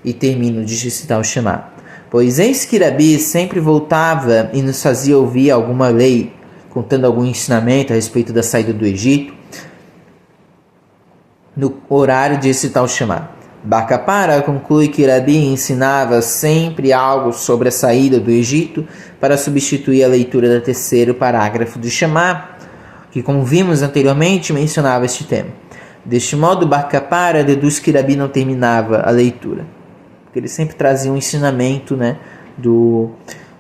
A: e termina de recitar o Shema. Pois eis que Rabi sempre voltava e nos fazia ouvir alguma lei, contando algum ensinamento a respeito da saída do Egito, no horário de recitar o Shema. Bar Kapara conclui que Rabi ensinava sempre algo sobre a saída do Egito para substituir a leitura do terceiro parágrafo do Shema, que, como vimos anteriormente, mencionava este tema. Deste modo, Bar Kapara deduz que Rabi não terminava a leitura, porque ele sempre trazia um ensinamento,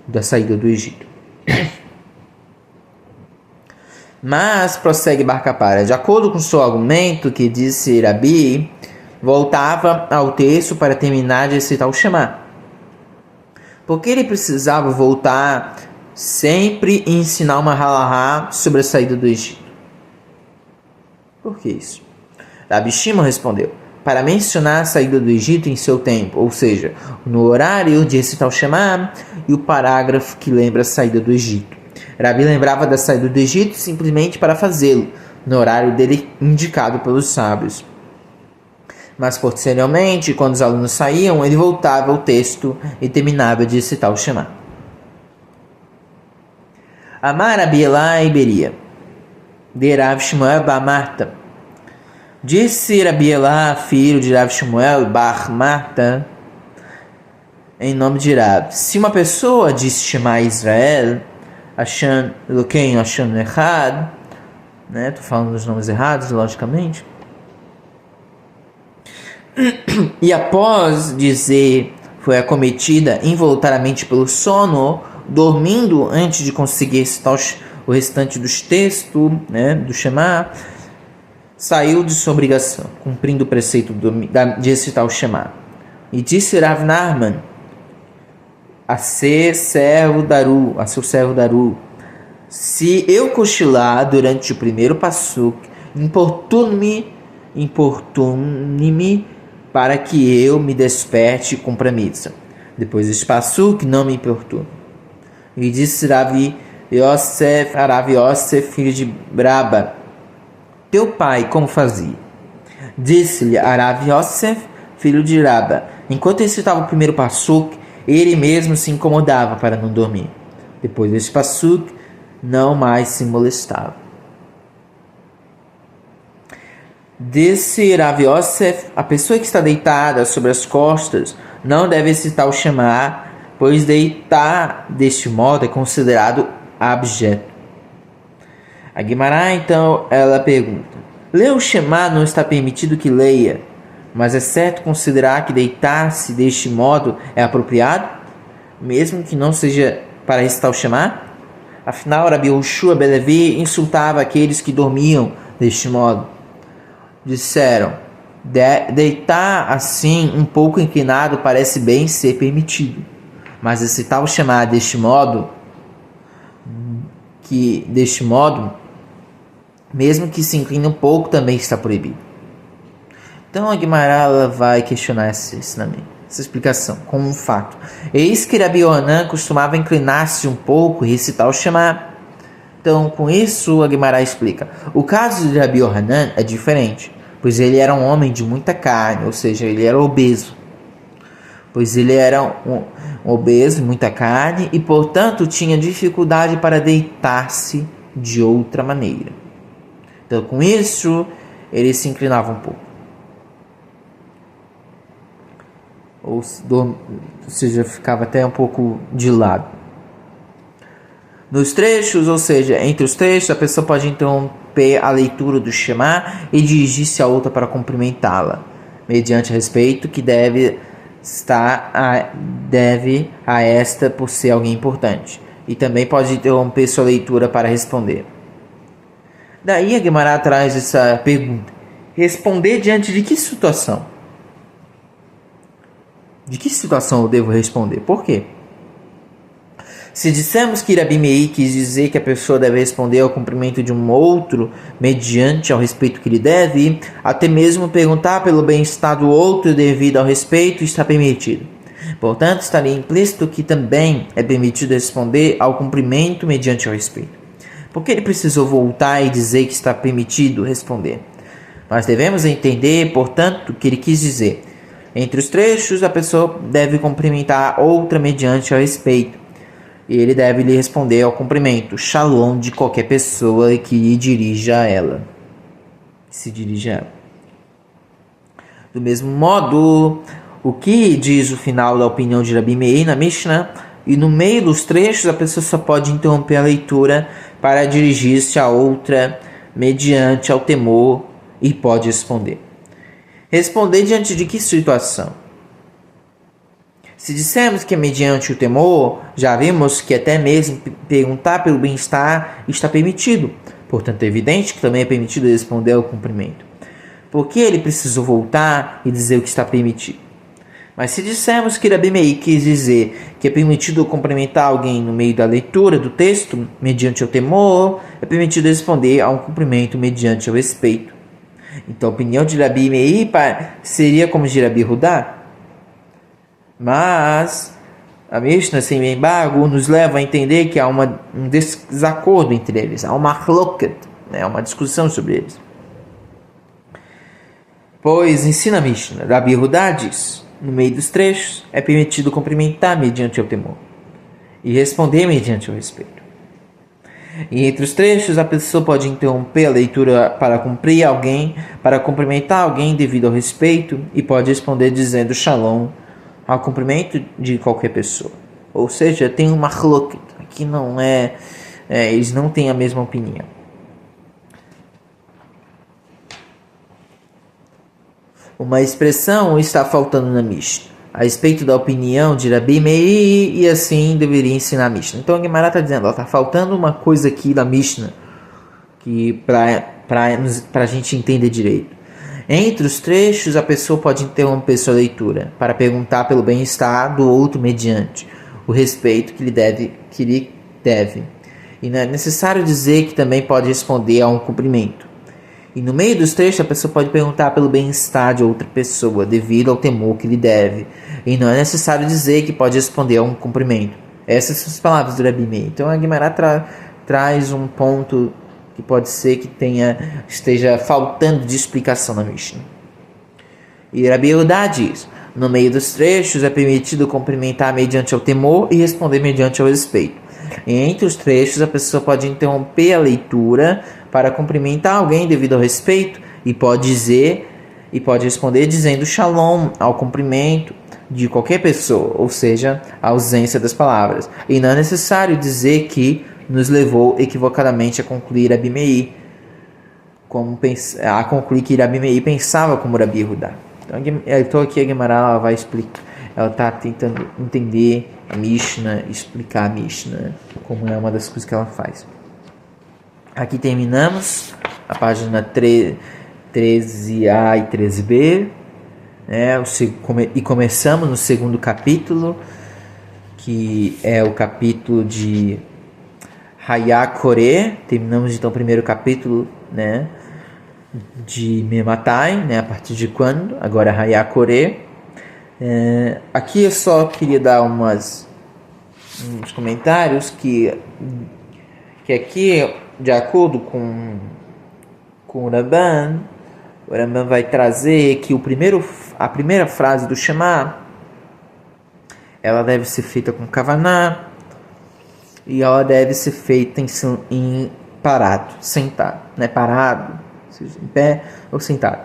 A: da saída do Egito. Mas, prossegue Bar Kapara, de acordo com seu argumento, que disse Rabi voltava ao texto para terminar de recitar o Shema. Porque ele precisava voltar sempre e ensinar uma halahá sobre a saída do Egito? Por que isso? Rabi Shimon respondeu: para mencionar a saída do Egito em seu tempo, ou seja, no horário de recitar o Shema e o parágrafo que lembra a saída do Egito. Rabi lembrava da saída do Egito simplesmente para fazê-lo, no horário dele indicado pelos sábios. Mas posteriormente, quando os alunos saíam, ele voltava ao texto e terminava de recitar o Shema. Amar Rabi Elai Beria, de Rav Shmuel bar Marta. Disse Rabi Elá, filho de Rav Shmuel bar Marta, em nome de Rav: se uma pessoa diz Shema Israel, Hashem Elokeinu Hashem Echad, estou falando dos nomes errados, logicamente, e após dizer foi acometida involuntariamente pelo sono, dormindo antes de conseguir recitar o restante dos textos, do Shema, saiu de sua obrigação, cumprindo o preceito de recitar o Shema. E disse Rav Narman a seu servo Daru: se eu cochilar durante o primeiro passuk, importune-me para que eu me desperte e cumpra a mitzvah. Depois desse passuk, não me importune. E disse Rav Yosef, filho de Braba: teu pai como fazia? Disse-lhe Rav Yosef, filho de Braba: enquanto recitava o primeiro passuk, ele mesmo se incomodava para não dormir. Depois desse passuk, não mais se molestava. Disse Rav Yosef: a pessoa que está deitada sobre as costas não deve recitar o Shema, pois deitar deste modo é considerado abjeto. A Guimará, então, ela pergunta: ler o Shema não está permitido que leia, mas é certo considerar que deitar-se deste modo é apropriado, mesmo que não seja para recitar o Shema? Afinal, Rabi Yoshua ben Levi insultava aqueles que dormiam deste modo. Disseram: deitar assim um pouco inclinado parece bem ser permitido, mas recitar o Shema deste modo, mesmo que se incline um pouco, também está proibido. Então a Guimarães vai questionar esse ensinamento, essa explicação, com um fato. Eis que Rabi Yohanan costumava inclinar-se um pouco e recitar o Shema. Então, com isso, a Guimarães explica: o caso de Rabi Yohanan é diferente, pois ele era um homem de muita carne, ou seja, ele era obeso. Pois ele era um obeso, muita carne, e portanto tinha dificuldade para deitar-se de outra maneira. Então, com isso, ele se inclinava um pouco. Ou seja, ficava até um pouco de lado. Nos trechos, ou seja, entre os trechos, a pessoa pode interromper a leitura do Shema e dirigir-se a outra para cumprimentá-la, mediante respeito que deve a esta por ser alguém importante. E também pode interromper sua leitura para responder. Daí a Guimarães traz essa pergunta: responder diante de que situação? De que situação eu devo responder? Por quê? Se dissermos que Rabi Meir quis dizer que a pessoa deve responder ao cumprimento de um outro mediante ao respeito que lhe deve, até mesmo perguntar pelo bem-estar do outro devido ao respeito está permitido. Portanto, estaria implícito que também é permitido responder ao cumprimento mediante ao respeito. Por que ele precisou voltar e dizer que está permitido responder? Nós devemos entender, portanto, que ele quis dizer: entre os trechos, a pessoa deve cumprimentar outra mediante ao respeito. E ele deve lhe responder ao cumprimento, shalom, de qualquer pessoa que lhe dirija a ela. Se dirige a ela. Do mesmo modo, o que diz o final da opinião de Rabi Meir na Mishnah, e no meio dos trechos a pessoa só pode interromper a leitura para dirigir-se a outra mediante ao temor e pode responder. Responder diante de que situação? Se dissermos que é mediante o temor, já vimos que até mesmo perguntar pelo bem-estar está permitido. Portanto, é evidente que também é permitido responder ao cumprimento. Por que ele precisou voltar e dizer o que está permitido? Mas se dissermos que Rabi Meir quis dizer que é permitido cumprimentar alguém no meio da leitura do texto, mediante o temor, é permitido responder a um cumprimento mediante o respeito. Então, a opinião de Rabi Meir seria como de Rabi Hudá. Mas a Mishnah, sem embargo, nos leva a entender que há um desacordo entre eles, há uma hloket, uma discussão sobre eles. Pois ensina a Mishnah, Rabi Hudá diz: no meio dos trechos é permitido cumprimentar mediante o temor e responder mediante o respeito. E entre os trechos a pessoa pode interromper a leitura para cumprimentar alguém devido ao respeito e pode responder dizendo shalom ao cumprimento de qualquer pessoa. Ou seja, tem uma hloket. Aqui não eles não têm a mesma opinião. Uma expressão está faltando na Mishnah a respeito da opinião de Rabi Meir e assim deveria ensinar a Mishnah. Então a Guimarães está dizendo, está faltando uma coisa aqui da Mishnah que para a gente entender direito. Entre os trechos, a pessoa pode interromper sua leitura para perguntar pelo bem-estar do outro mediante o respeito que lhe deve. E não é necessário dizer que também pode responder a um cumprimento. E no meio dos trechos, a pessoa pode perguntar pelo bem-estar de outra pessoa devido ao temor que lhe deve. E não é necessário dizer que pode responder a um cumprimento. Essas são as palavras do Rabi Meir. Então a Guimarães traz um ponto que pode ser que esteja faltando de explicação na Mishnah. E Rabi Hudá diz: no meio dos trechos é permitido cumprimentar mediante ao temor e responder mediante ao respeito. E entre os trechos a pessoa pode interromper a leitura para cumprimentar alguém devido ao respeito e pode responder dizendo shalom ao cumprimento de qualquer pessoa, ou seja, a ausência das palavras. E não é necessário dizer que nos levou equivocadamente a concluir Rabi Meir, que Rabi Meir pensava como Rabi Hudá. Então aqui a Guimarães vai explicar, ela está tentando entender a Mishnah, explicar a Mishnah, como é uma das coisas que ela faz. Aqui terminamos a página 13A e 13B, e começamos no segundo capítulo, que é o capítulo de Hayakore. Terminamos então o primeiro capítulo, de Mematai, a partir de quando? Agora Hayakore. Aqui eu só queria dar uns comentários que aqui, de acordo com o Ramban vai trazer que a primeira frase do Shema, ela deve ser feita com Kavaná, e ela deve ser feita parado, sentado, né? Parado, seja em pé ou sentado.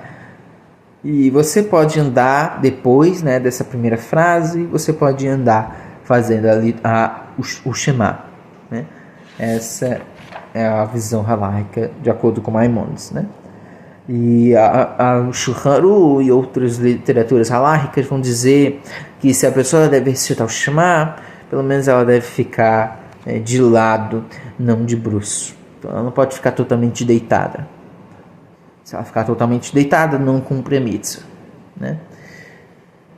A: E você pode andar depois, né, dessa primeira frase, você pode andar fazendo ali o Shema, né? Essa é a visão halakha de acordo com Maimonides, né? E o Shulchan Aruch e outras literaturas halachicas vão dizer que se a pessoa deve recitar o Shema, pelo menos ela deve ficar de lado, não de bruço. Então ela não pode ficar totalmente deitada. Se ela ficar totalmente deitada, não cumpre a mitzvah, né?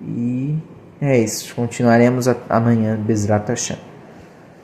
A: E é isso. Continuaremos amanhã, Bezrat Hashem.